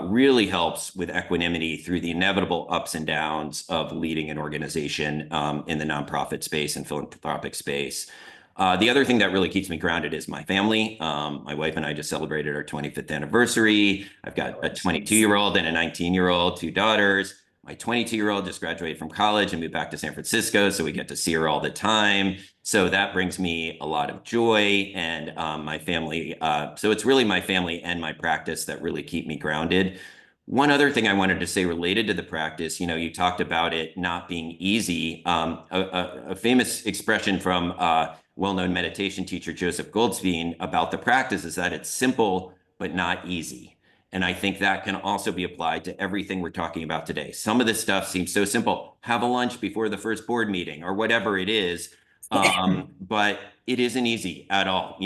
really helps with equanimity through the inevitable ups and downs of leading an organization in the nonprofit space and philanthropic space. The other thing that really keeps me grounded is my family. My wife and I just celebrated our 25th anniversary. I've got a 22-year-old and a 19-year-old, two daughters. My 22-year-old just graduated from college and moved back to San Francisco, so we get to see her all the time. So that brings me a lot of joy, and my family. So it's really my family and my practice that really keep me grounded. One other thing I wanted to say related to the practice, you talked about it not being easy. A famous expression from well-known meditation teacher Joseph Goldstein about the practice is that it's simple but not easy. And I think that can also be applied to everything we're talking about today. Some of this stuff seems so simple. Have a lunch before the first board meeting or whatever it is. But it isn't easy at all,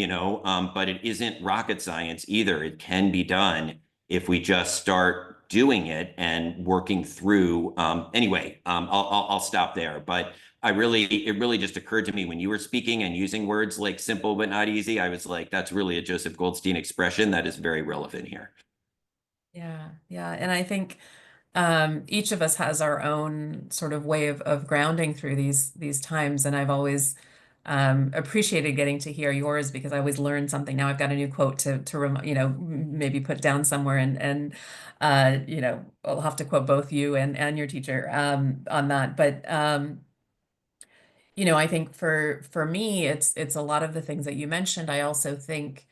but it isn't rocket science either. It can be done if we just start doing it and working through. Anyway, I'll stop there. But it really just occurred to me when you were speaking and using words like simple but not easy. I was like, that's really a Joseph Goldstein expression that is very relevant here. Yeah, yeah. And I think each of us has our own sort of way of grounding through these times. And I've always appreciated getting to hear yours because I always learn something. Now I've got a new quote maybe put down somewhere and I'll have to quote both you and your teacher on that. But I think for me, it's a lot of the things that you mentioned. I also think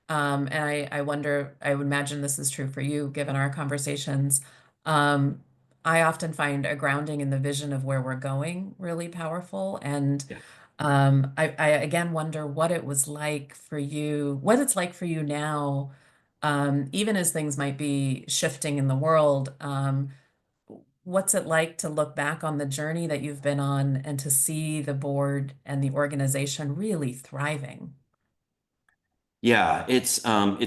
and I wonder, I would imagine this is true for you, given our conversations. Um, I often find a grounding in the vision of where we're going really powerful. And Yeah. I again wonder what it was like for you, what it's like for you now, even as things might be shifting in the world. What's it like to look back on the journey that you've been on and to see the board and the organization really thriving? Yeah, it's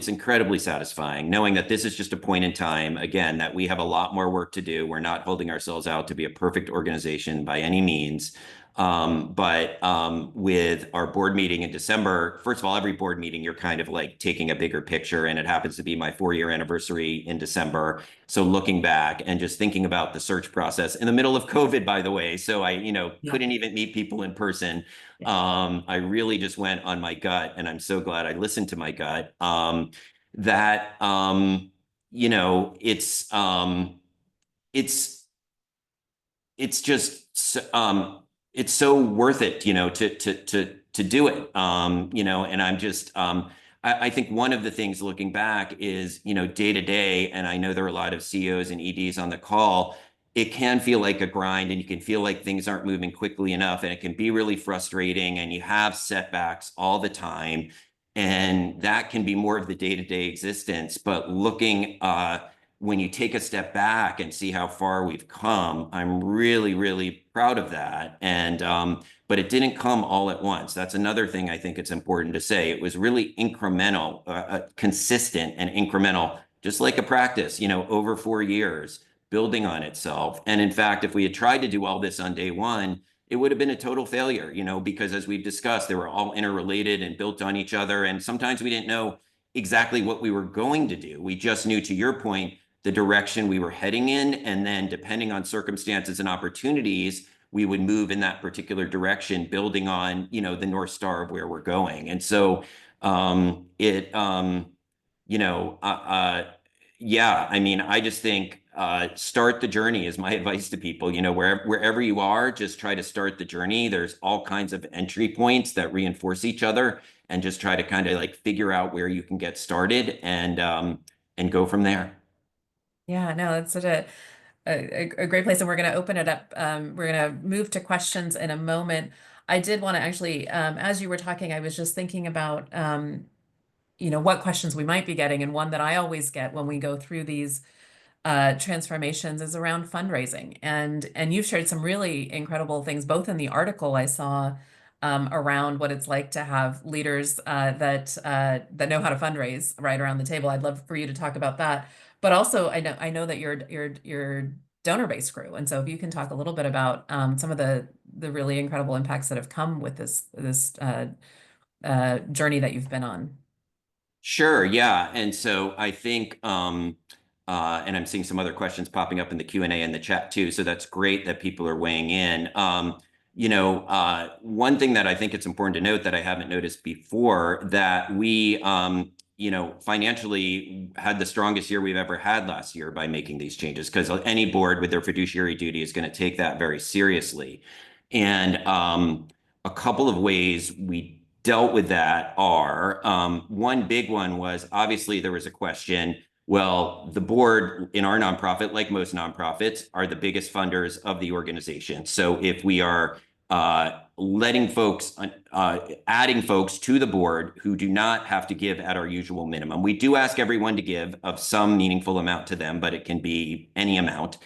incredibly satisfying knowing that this is just a point in time, again, that we have a lot more work to do. We're not holding ourselves out to be a perfect organization by any means. But with our board meeting in December, first of all, every board meeting, you're kind of like taking a bigger picture, and it happens to be my 4-year anniversary in December. So looking back and just thinking about the search process in the middle of COVID, by the way, so I, Yeah. couldn't even meet people in person. Yeah. I really just went on my gut, and I'm so glad I listened to my gut. That you know, it's it's just it's so worth it, to do it. And I think one of the things looking back is, day to day, and I know there are a lot of CEOs and EDs on the call. It can feel like a grind, and you can feel like things aren't moving quickly enough, and it can be really frustrating, and you have setbacks all the time. And that can be more of the day-to-day existence. But when you take a step back and see how far we've come, I'm really, really proud of that. But it didn't come all at once. That's another thing I think it's important to say. It was really incremental, consistent and incremental, just like a practice, over 4 years, building on itself. And in fact, if we had tried to do all this on day one, it would have been a total failure, because as we've discussed, they were all interrelated and built on each other. And sometimes we didn't know exactly what we were going to do. We just knew, to your point, the direction we were heading in. And then depending on circumstances and opportunities, we would move in that particular direction, building on, the North Star of where we're going. And so it, you know, yeah, I mean, I just think start the journey is my advice to people. Wherever you are, just try to start the journey. There's all kinds of entry points that reinforce each other, and just try to kind of like figure out where you can get started and go from there. Yeah, no, that's such a great place. And we're going to open it up. We're going to move to questions in a moment. I did want to actually, as you were talking, I was just thinking about, what questions we might be getting. And one that I always get when we go through these transformations is around fundraising. And you've shared some really incredible things, both in the article I saw around what it's like to have leaders that know how to fundraise right around the table. I'd love for you to talk about that. But also, I know that your donor base grew, and so if you can talk a little bit about some of the really incredible impacts that have come with this journey that you've been on. Sure, yeah. And so I think, and I'm seeing some other questions popping up in the Q&A in the chat too. So that's great that people are weighing in. One thing that I think it's important to note that I haven't noticed before, that we, financially had the strongest year we've ever had last year by making these changes, because any board with their fiduciary duty is going to take that very seriously. And a couple of ways we dealt with that are, one big one was, obviously there was a question, well, the board in our nonprofit, like most nonprofits, are the biggest funders of the organization. So if we are adding folks to the board who do not have to give at our usual minimum, we do ask everyone to give of some meaningful amount to them, but it can be any amount.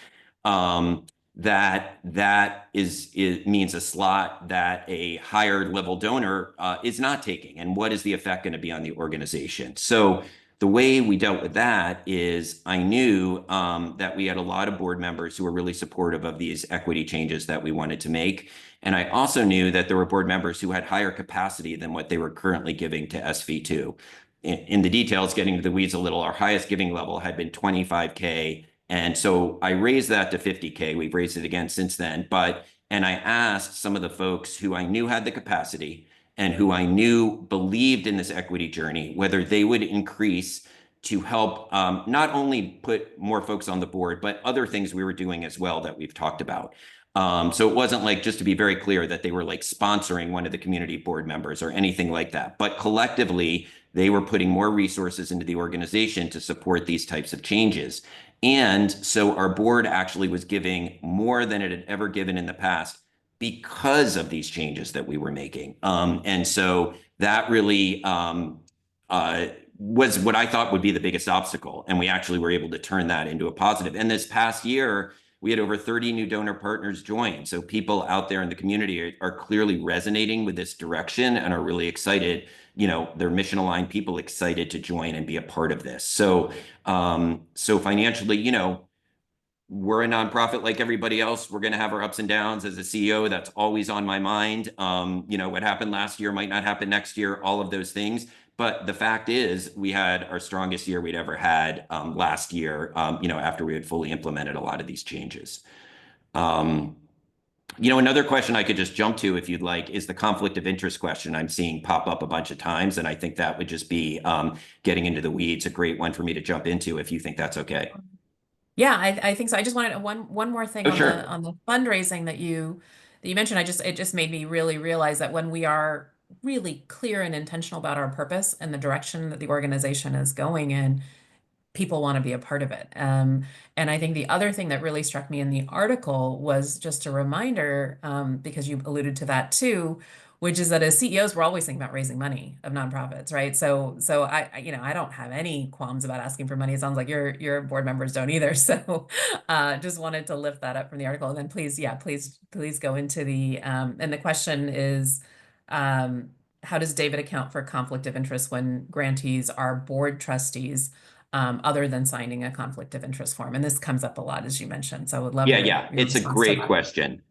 that means a slot that a higher level donor is not taking. And what is the effect going to be on the organization? So the way we dealt with that is I knew that we had a lot of board members who were really supportive of these equity changes that we wanted to make. And I also knew that there were board members who had higher capacity than what they were currently giving to SV2. In the details, getting to the weeds a little, our highest giving level had been 25K. And so I raised that to 50K. We've raised it again since then. And I asked some of the folks who I knew had the capacity and who I knew believed in this equity journey, whether they would increase to help not only put more folks on the board, but other things we were doing as well that we've talked about. So it wasn't like, just to be very clear, that they were like sponsoring one of the community board members or anything like that. But collectively, they were putting more resources into the organization to support these types of changes. And so our board actually was giving more than it had ever given in the past because of these changes that we were making. And so that really was what I thought would be the biggest obstacle. And we actually were able to turn that into a positive. And this past year, we had over 30 new donor partners join. So people out there in the community are clearly resonating with this direction and are really excited. They're mission aligned people excited to join and be a part of this. So financially, we're a nonprofit like everybody else. We're going to have our ups and downs. As a CEO, that's always on my mind. What happened last year might not happen next year, all of those things. But the fact is, we had our strongest year we'd ever had last year, after we had fully implemented a lot of these changes. Another question I could just jump to, if you'd like, is the conflict of interest question I'm seeing pop up a bunch of times. And I think that would just be getting into the weeds, a great one for me to jump into if you think that's okay. Yeah, I think so. I just wanted one more thing Oh, on sure. the fundraising that you mentioned. It just made me really realize that when we are really clear and intentional about our purpose and the direction that the organization is going in, people want to be a part of it. And I think the other thing that really struck me in the article was just a reminder, because you alluded to that too, which is that as CEOs, we're always thinking about raising money of nonprofits, right? So I don't have any qualms about asking for money. It sounds like your board members don't either. So just wanted to lift that up from the article. And then please go into and the question is, how does David account for conflict of interest when grantees are board trustees, other than signing a conflict of interest form? And this comes up a lot, as you mentioned. So I would love Yeah. your It's a response to great that. question.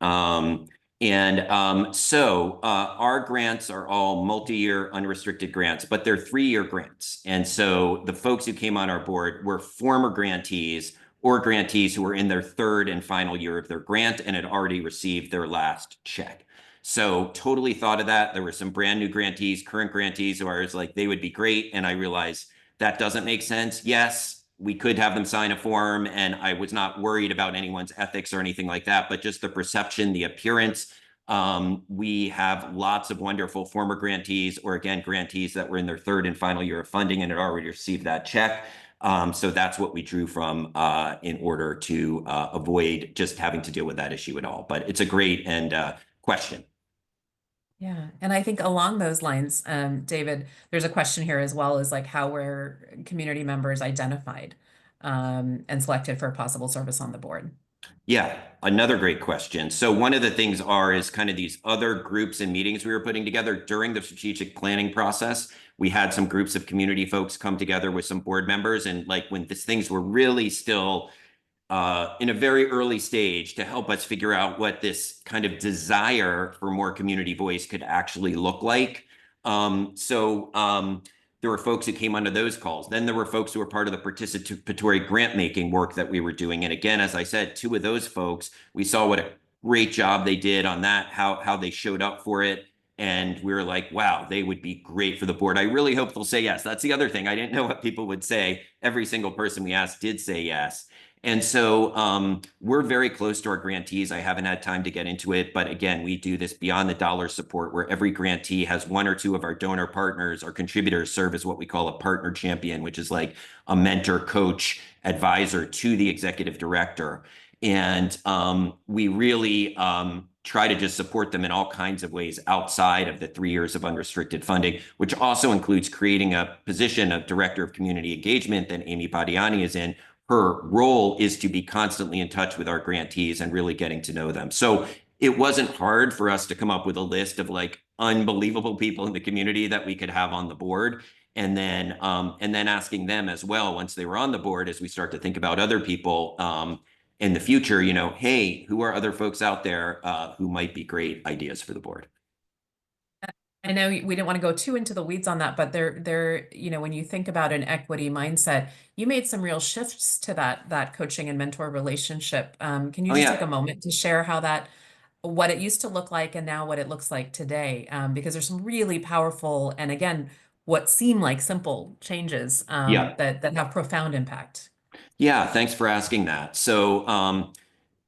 So our grants are all multi-year unrestricted grants, but they're 3-year grants. And so the folks who came on our board were former grantees or grantees who were in their 3rd and final year of their grant and had already received their last check. So totally thought of that. There were some brand new grantees, current grantees, who I was like, they would be great. And I realized that doesn't make sense. Yes, we could have them sign a form, and I was not worried about anyone's ethics or anything like that, but just the perception, the appearance. We have lots of wonderful former grantees, or again, grantees that were in their 3rd and final year of funding and had already received that check. So that's what we drew from in order to avoid just having to deal with that issue at all. But it's a great question. Yeah. And I think along those lines, David, there's a question here as well, as like how were community members identified, and selected for possible service on the board? Yeah, another great question. So one of the things is kind of these other groups and meetings we were putting together during the strategic planning process. We had some groups of community folks come together with some board members, and like when these things were really still in a very early stage, to help us figure out what this kind of desire for more community voice could actually look like. There were folks who came onto those calls. Then there were folks who were part of the participatory grant making work that we were doing. And again, as I said, 2 of those folks, we saw what a great job they did on that, how they showed up for it. And we were like, wow, they would be great for the board. I really hope they'll say yes. That's the other thing. I didn't know what people would say. Every single person we asked did say yes. And so we're very close to our grantees. I haven't had time to get into it, but again, we do this beyond the dollar support, where every grantee has 1 or 2 of our donor partners or contributors serve as what we call a partner champion, which is like a mentor, coach, advisor to the executive director. And we really try to just support them in all kinds of ways outside of the 3 years of unrestricted funding, which also includes creating a position of director of community engagement that Amy Badiani is in her role is to be constantly in touch with our grantees and really getting to know them. So it wasn't hard for us to come up with a list of like unbelievable people in the community that we could have on the board. And then asking them as well, once they were on the board, as we start to think about other people in the future, hey, who are other folks out there who might be great ideas for the board? I know we didn't want to go too into the weeds on that, but when you think about an equity mindset, you made some real shifts to that coaching and mentor relationship. Can you Oh just take a yeah. moment to share what it used to look like and now what it looks like today? Because there's some really powerful and again, what seem like simple changes Yeah. that have profound impact. Yeah. Thanks for asking that. So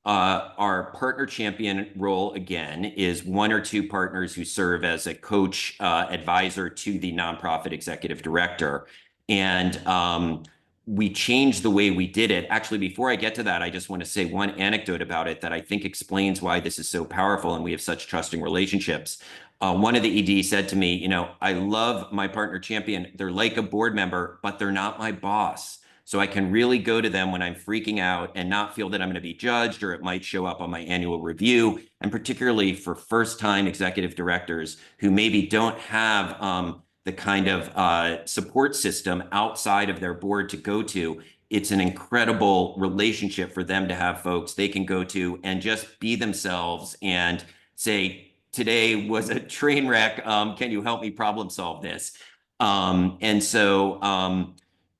our partner champion role again is one or two partners who serve as a coach advisor to the nonprofit executive director. And we changed the way we did it. Actually, before I get to that, I just want to say one anecdote about it that I think explains why this is so powerful and we have such trusting relationships. One of the ED said to me, I love my partner champion. They're like a board member, but they're not my boss. So I can really go to them when I'm freaking out and not feel that I'm going to be judged or it might show up on my annual review. And particularly for first-time executive directors who maybe don't have the kind of support system outside of their board to go to, it's an incredible relationship for them to have folks they can go to and just be themselves and say, today was a train wreck. Can you help me problem solve this? So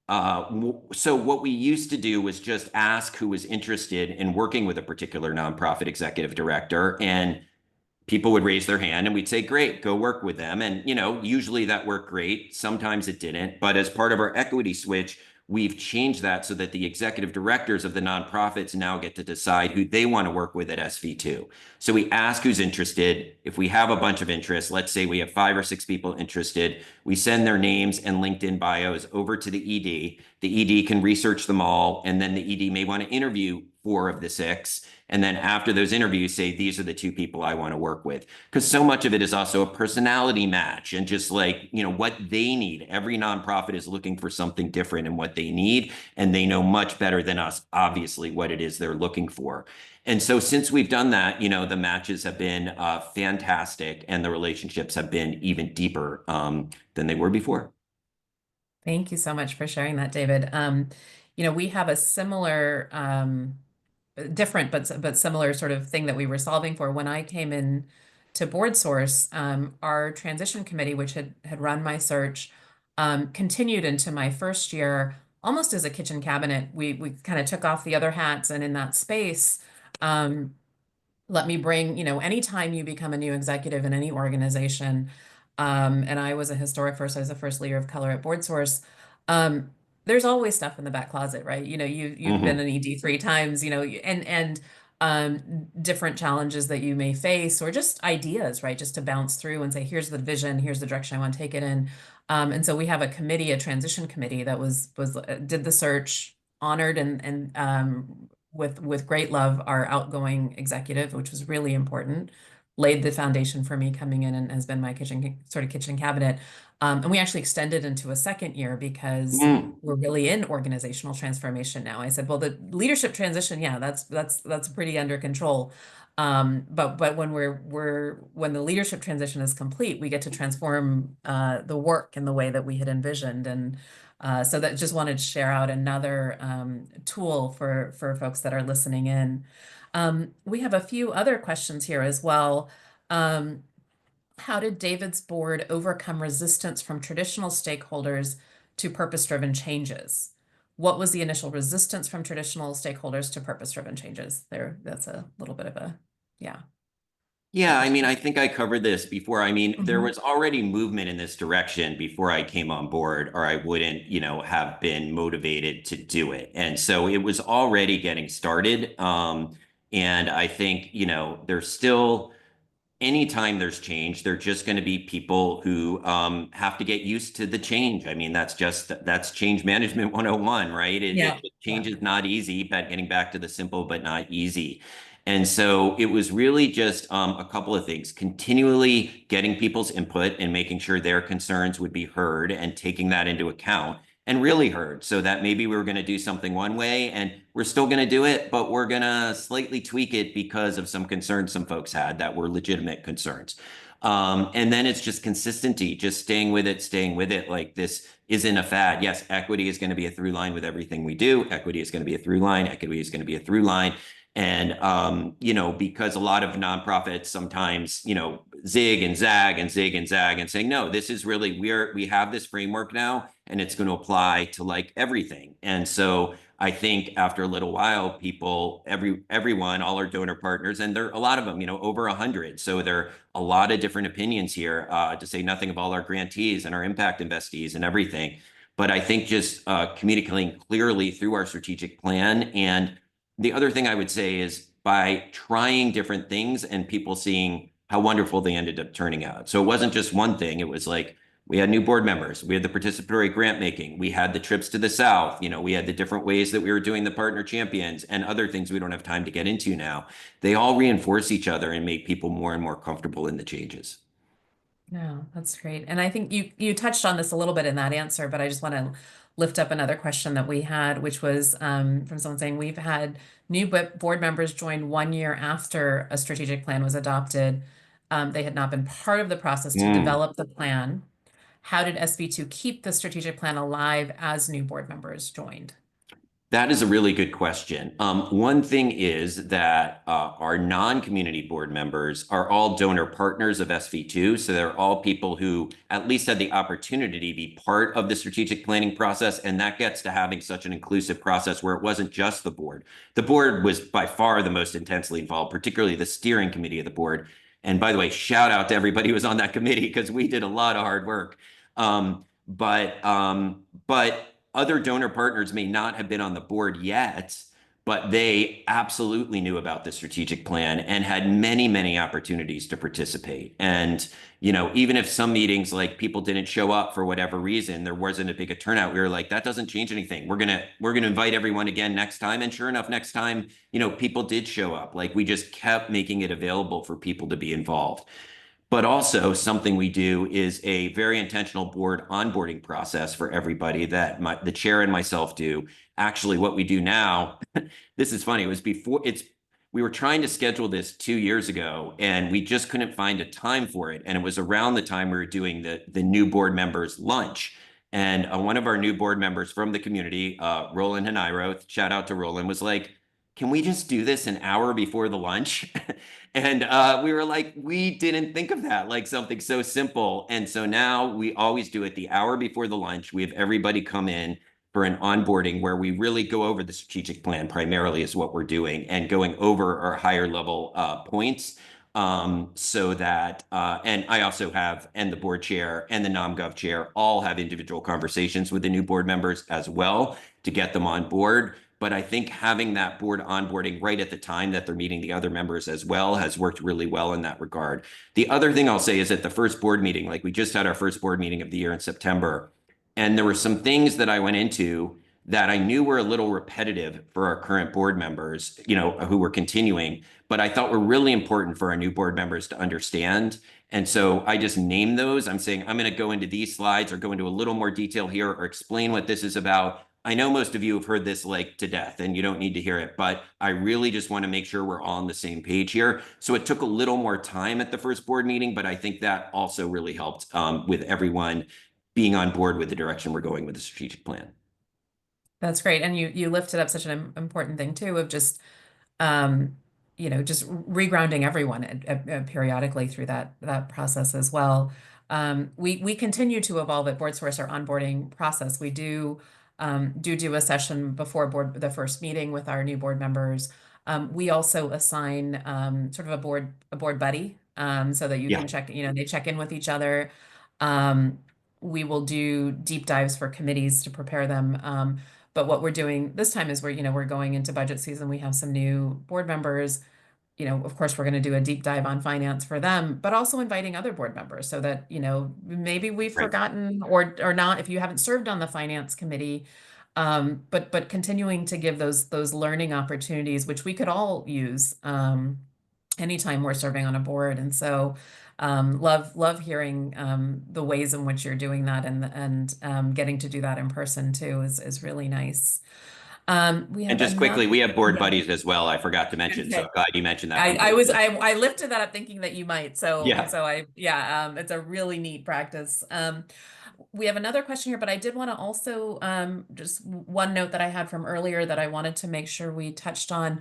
what we used to do was just ask who was interested in working with a particular nonprofit executive director, and people would raise their hand and we'd say, great, go work with them. And, usually that worked great. Sometimes it didn't. But as part of our equity switch, we've changed that so that the executive directors of the nonprofits now get to decide who they want to work with at SV2. So we ask who's interested. If we have a bunch of interest, let's say we have 5 or 6 people interested, we send their names and LinkedIn bios over to the ED. The ED can research them all, and then the ED may want to interview 4 of the 6. And then after those interviews, say, these are the 2 people I want to work with. Because so much of it is also a personality match and just like, what they need. Every nonprofit is looking for something different in what they need. And they know much better than us, obviously, what it is they're looking for. And so since we've done that, the matches have been fantastic and the relationships have been even deeper than they were before. Thank you so much for sharing that, David. We have a similar different but similar sort of thing that we were solving for when I came in to BoardSource. Our transition committee, which had run my search, continued into my first year almost as a kitchen cabinet. We kind of took off the other hats, and in that space, let me bring, anytime you become a new executive in any organization, and I was a historic first, I was the first leader of color at BoardSource. There's always stuff in the back closet, right? You've been an ED 3 times, and different challenges that you may face, or just ideas, right? Just to bounce through and say, here's the vision, here's the direction I want to take it in. And so we have a committee, a transition committee that did the search, honored and with great love our outgoing executive, which was really important, laid the foundation for me coming in and has been my kitchen cabinet. And we actually extended into a second year because Mm. we're really in organizational transformation now. I said, well, the leadership transition, yeah, that's pretty under control. But when when the leadership transition is complete, we get to transform the work in the way that we had envisioned. And so that just wanted to share out another tool for folks that are listening in. We have a few other questions here as well. How did David's board overcome resistance from traditional stakeholders to purpose-driven changes? What was the initial resistance from traditional stakeholders to purpose-driven changes? That's a little bit of a, yeah. Yeah, I mean, I think I covered this before. I mean, there Mhm. was already movement in this direction before I came on board, or I wouldn't, have been motivated to do it. And so it was already getting started. And I think, there's still anytime there's change, there are just going to be people who have to get used to the change. I mean, that's change management 101, right? Yeah. Change is not easy, but getting back to the simple, but not easy. And so it was really just a couple of things, continually getting people's input and making sure their concerns would be heard and taking that into account. and really heard. So that maybe we were going to do something one way and we're still going to do it, but we're going to slightly tweak it because of some concerns some folks had that were legitimate concerns. And then it's just consistency, just staying with it, staying with it. Like this isn't a fad. Yes, equity is going to be a through line with everything we do. Equity is going to be a through line. Equity is going to be a through line. And, because a lot of nonprofits sometimes, zig and zag and zig and zag and saying, no, this is really, we have this framework now and it's going to apply to like everything. And so I think after a little while, people, everyone, all our donor partners, and there are a lot of them, over 100. So there are a lot of different opinions here, to say nothing of all our grantees and our impact investees and everything. But I think just communicating clearly through our strategic plan. And the other thing I would say is by trying different things and people seeing how wonderful they ended up turning out. So it wasn't just one thing. It was like, we had new board members. We had the participatory grant making. We had the trips to the South. We had the different ways that we were doing the partner champions and other things we don't have time to get into now. They all reinforce each other and make people more and more comfortable in the changes. No, that's great. And I think you touched on this a little bit in that answer, but I just want to lift up another question that we had, which was from someone saying we've had new board members join 1 year after a strategic plan was adopted. They had not been part of the process to develop the plan. How did SB2 keep the strategic plan alive as new board members joined? That is a really good question. One thing is that our non-community board members are all donor partners of SV2. So they're all people who at least had the opportunity to be part of the strategic planning process. And that gets to having such an inclusive process where it wasn't just the board. The board was by far the most intensely involved, particularly the steering committee of the board. And by the way, shout out to everybody who was on that committee because we did a lot of hard work. But other donor partners may not have been on the board yet, but they absolutely knew about the strategic plan and had many, many opportunities to participate. And, even if some meetings, like people didn't show up for whatever reason, there wasn't a big a turnout, we were like, that doesn't change anything. We're going to invite everyone again next time. And sure enough, next time, people did show up. Like we just kept making it available for people to be involved. But also something we do is a very intentional board onboarding process for everybody that the chair and myself do. Actually, what we do now, this is funny, it was we were trying to schedule this 2 years ago and we just couldn't find a time for it. And it was around the time we were doing the new board members lunch. And one of our new board members from the community, Roland Hanairo, shout out to Roland, was like, can we just do this an hour before the lunch? And we were like, we didn't think of that, like something so simple. And so now we always do it the hour before the lunch. We have everybody come in for an onboarding where we really go over the strategic plan primarily is what we're doing and going over our higher level points. So that, and I also have, and the board chair and the NomGov chair all have individual conversations with the new board members as well to get them on board. But I think having that board onboarding right at the time that they're meeting the other members as well has worked really well in that regard. The other thing I'll say is at the first board meeting, like we just had our first board meeting of the year in September, and there were some things that I went into that I knew were a little repetitive for our current board members, who were continuing, but I thought were really important for our new board members to understand. And so I just named those. I'm saying, I'm going to go into these slides or go into a little more detail here or explain what this is about. I know most of you have heard this like to death and you don't need to hear it, but I really just want to make sure we're all on the same page here. So it took a little more time at the first board meeting, but I think that also really helped with everyone being on board with the direction we're going with the strategic plan. That's great. And you lifted up such an important thing too of just just regrounding everyone periodically through that process as well. We continue to evolve at BoardSource our onboarding process. We do a session before the first meeting with our new board members. We also assign sort of a board buddy so that you can check, they check in with each other. We will do deep dives for committees to prepare them. But what we're doing this time is we're going into budget season. We have some new board members. Of course, we're going to do a deep dive on finance for them, but also inviting other board members so that, maybe we've forgotten or not if you haven't served on the finance committee. But continuing to give those learning opportunities, which we could all use, anytime we're serving on a board. And so love hearing the ways in which you're doing that, and getting to do that in person too is really nice. We And have just quickly, another. we have board Yeah. buddies as well. I forgot to mention, so I'm Okay. glad you mentioned that. I lifted that up thinking that you might. Yeah, It's a really neat practice. We have another question here, but I did want to also just one note that I had from earlier that I wanted to make sure we touched on.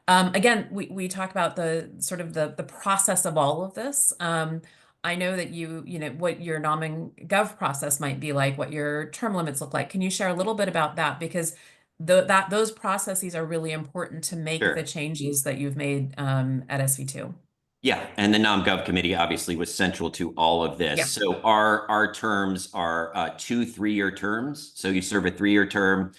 Again, we talk about the sort of the process of all of this. I know that you know what your nom and gov process might be like, what your term limits look like. Can you share a little bit about that? Because those processes are really important to make the sure. changes that you've made at SV2. Yeah, and the NomGov committee obviously was central to all of this. Yeah. So our terms are 2 3-year terms. So you serve a 3-year term,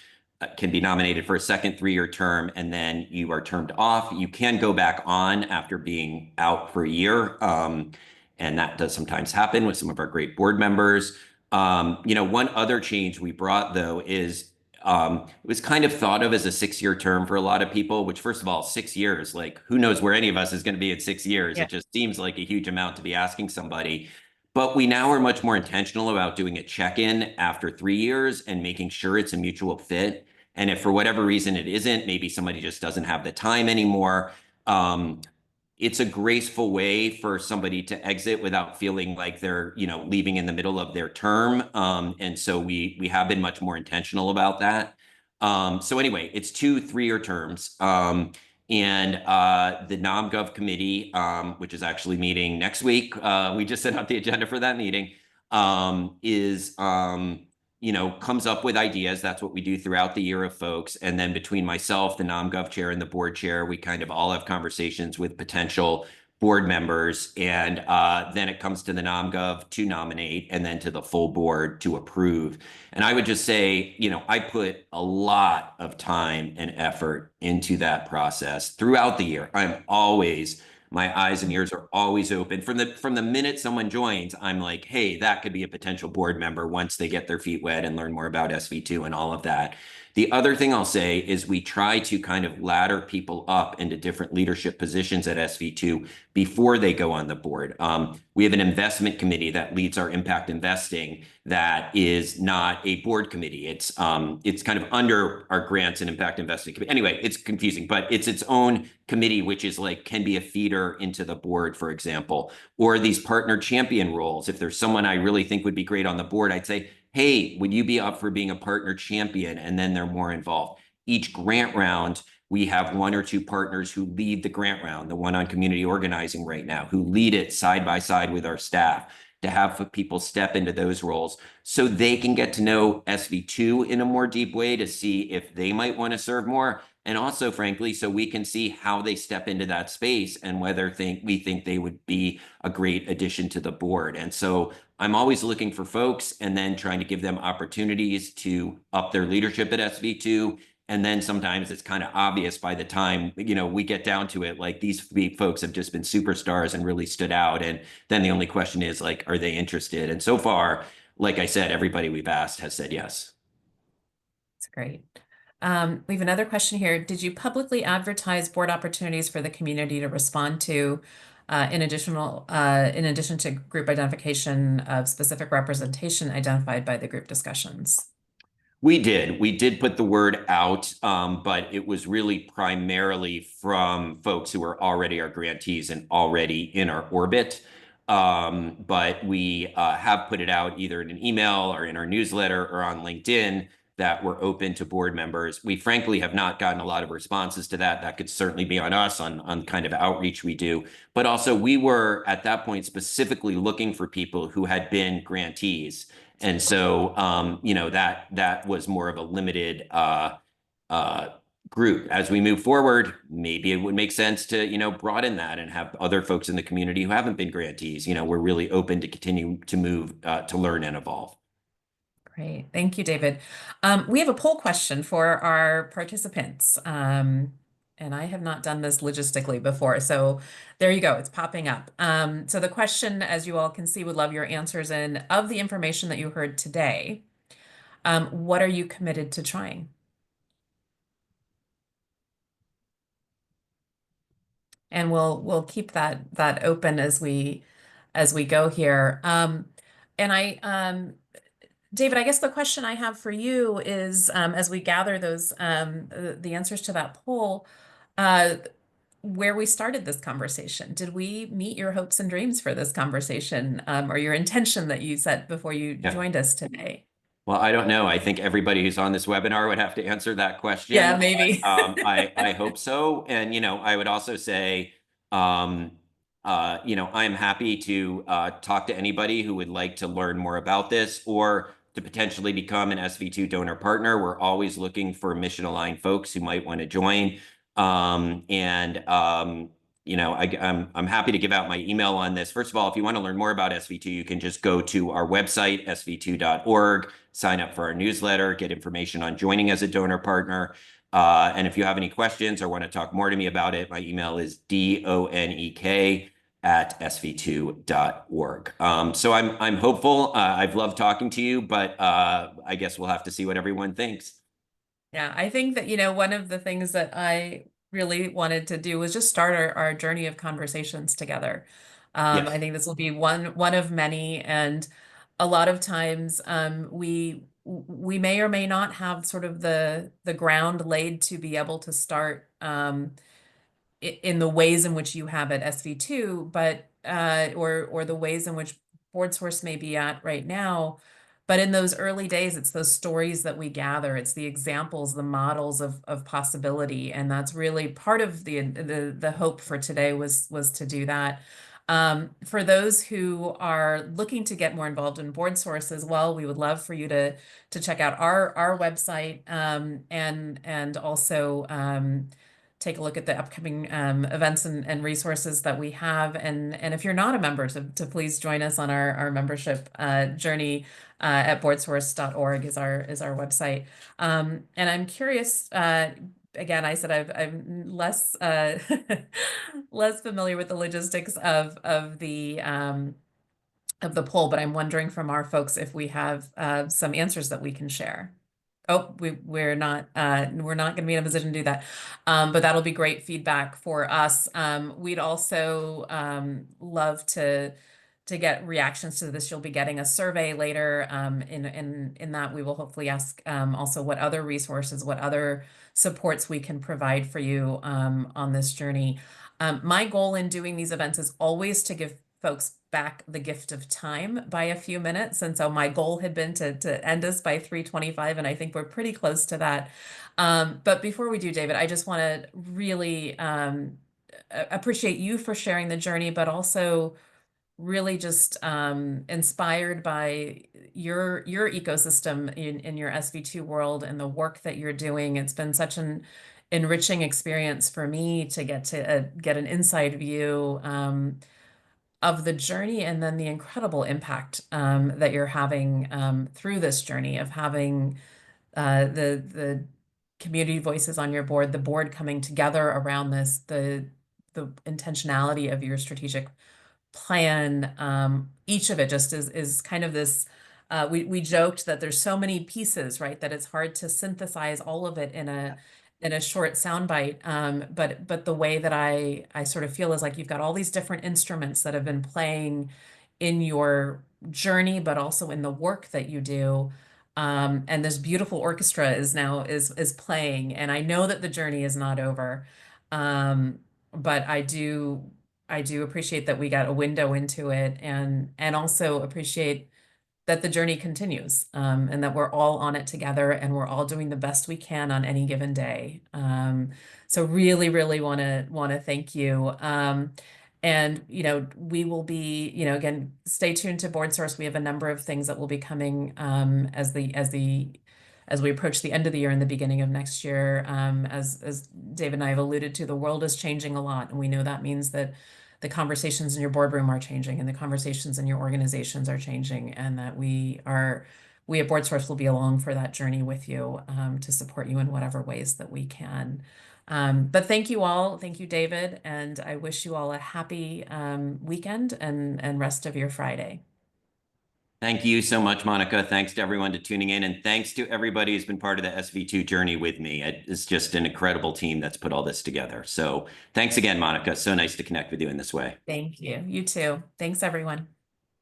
can be nominated for a second 3-year term, and then you are termed off. You can go back on after being out for a year, and that does sometimes happen with some of our great board members. One other change we brought though is it was kind of thought of as a 6-year term for a lot of people, which first of all, 6 years, like who knows where any of us is going to be in 6 years. Yeah. It just seems like a huge amount to be asking somebody. But we now are much more intentional about doing a check-in after 3 years and making sure it's a mutual fit. And if for whatever reason it isn't, maybe somebody just doesn't have the time anymore. It's a graceful way for somebody to exit without feeling like they're, leaving in the middle of their term. And so we have been much more intentional about that. So anyway, it's 2 3-year terms. And the NomGov committee, which is actually meeting next week, we just set out the agenda for that meeting, comes up with ideas. That's what we do throughout the year of folks. And then between myself, the NomGov chair, and the board chair, we kind of all have conversations with potential board members. And then it comes to the NomGov to nominate, and then to the full board to approve. And I would just say, I put a lot of time and effort into that process throughout the year. My eyes and ears are always open. From the minute someone joins, I'm like, hey, that could be a potential board member once they get their feet wet and learn more about SV2 and all of that. The other thing I'll say is we try to kind of ladder people up into different leadership positions at SV2 before they go on the board. We have an investment committee that leads our impact investing that is not a board committee. It's kind of under our grants and impact investing committee. Anyway, it's confusing, but it's its own committee, which is like can be a feeder into the board, for example, or these partner champion roles. If there's someone I really think would be great on the board, I'd say, hey, would you be up for being a partner champion? And then they're more involved. Each grant round, we have 1 or 2 partners who lead the grant round, the one on community organizing right now, who lead it side by side with our staff, to have people step into those roles so they can get to know SV2 in a more deep way to see if they might want to serve more. And also, frankly, so we can see how they step into that space and whether we think they would be a great addition to the board. And so I'm always looking for folks and then trying to give them opportunities to up their leadership at SV2. And then sometimes it's kind of obvious by the time, we get down to it, like these folks have just been superstars and really stood out. And then the only question is like, are they interested? And so far, like I said, everybody we've asked has said yes. That's great. We have another question here. Did you publicly advertise board opportunities for the community to respond to, in addition to group identification of specific representation identified by the group discussions? We did. We did put the word out, but it was really primarily from folks who were already our grantees and already in our orbit. But we have put it out either in an email or in our newsletter or on LinkedIn that we're open to board members. We frankly have not gotten a lot of responses to that. That could certainly be on us on kind of outreach we do. But also we were at that point specifically looking for people who had been grantees. And so, that was more of a limited group. As we move forward, maybe it would make sense to, broaden that and have other folks in the community who haven't been grantees. We're really open to continue to move, to learn and evolve. Great. Thank you, David. We have a poll question for our participants. And I have not done this logistically before. So there you go. It's popping up. So the question, as you all can see, would love your answers in. Of the information that you heard today, what are you committed to trying? And we'll keep that open as we go here. And David, I guess the question I have for you is, as we gather those the answers to that poll, uh, where we started this conversation. Did we meet your hopes and dreams for this conversation, or your intention that you set before you Yeah. joined us today? Well, I don't know. I think everybody who's on this webinar would have to answer that Yeah, question. maybe. I hope so. And, I would also say, um, I'm happy to talk to anybody who would like to learn more about this or to potentially become an SV2 donor partner. We're always looking for mission-aligned folks who might want to join. I'm happy to give out my email on this. First of all, if you want to learn more about SV2, you can just go to our website, sv2.org, sign up for our newsletter, get information on joining as a donor partner. And if you have any questions or want to talk more to me about it, my email is donek@sv2.org. So I'm hopeful. I've loved talking to you, but I guess we'll have to see what everyone thinks. Yeah, I think that, one of the things that I really wanted to do was just start our journey of conversations together. I Yes. think this will be one of many, and a lot of times we may or may not have sort of the ground laid to be able to start in the ways in which you have at SV2, but or the ways in which BoardSource may be at right now. But in those early days, it's those stories that we gather. It's the examples, the models of possibility, and that's really part of the hope for today was to do that. For those who are looking to get more involved in BoardSource as well, we would love for you to check out our website, and also take a look at the upcoming events and resources that we have. And if you're not a member, to please join us on our membership journey at boardsource.org is our website. And I'm curious, again, I said I'm less less familiar with the logistics of the poll, but I'm wondering from our folks if we have some answers that we can share. Oh, we're not going to be in a position to do that. But that'll be great feedback for us. We'd also love to get reactions to this. You'll be getting a survey later. In that we will hopefully ask also what other resources, what other supports we can provide for you on this journey. My goal in doing these events is always to give folks back the gift of time by a few minutes. And so my goal had been to end us by 3:25, and I think we're pretty close to that. But before we do, David, I just want to really appreciate you for sharing the journey, but also really just inspired by your ecosystem in your SV2 world and the work that you're doing. It's been such an enriching experience for me to get an inside view of the journey and then the incredible impact that you're having through this journey of having the community voices on your board, the board coming together around this, the intentionality of your strategic plan. Each of it just is kind of this. We joked that there's so many pieces, right, that it's hard to synthesize all of it in a short soundbite. But the way that I sort of feel is like you've got all these different instruments that have been playing in your journey, but also in the work that you do. And this beautiful orchestra is playing, and I know that the journey is not over. But I do appreciate that we got a window into it, and also appreciate that the journey continues, and that we're all on it together and we're all doing the best we can on any given day. So really, really want to thank you. And we will be, again, stay tuned to BoardSource. We have a number of things that will be coming as we approach the end of the year and the beginning of next year. As David and I have alluded to, the world is changing a lot, and we know that means that the conversations in your boardroom are changing and the conversations in your organizations are changing, and that we at BoardSource will be along for that journey with you, to support you in whatever ways that we can. But thank you all. Thank you, David. And I wish you all a happy weekend and rest of your Friday. Thank you so much, Monika. Thanks to everyone to tuning in, and thanks to everybody who's been part of the SV2 journey with me. It's just an incredible team that's put all this together. So thanks again, Monika. So nice to connect with you in this way. Thank you. You too. Thanks, everyone.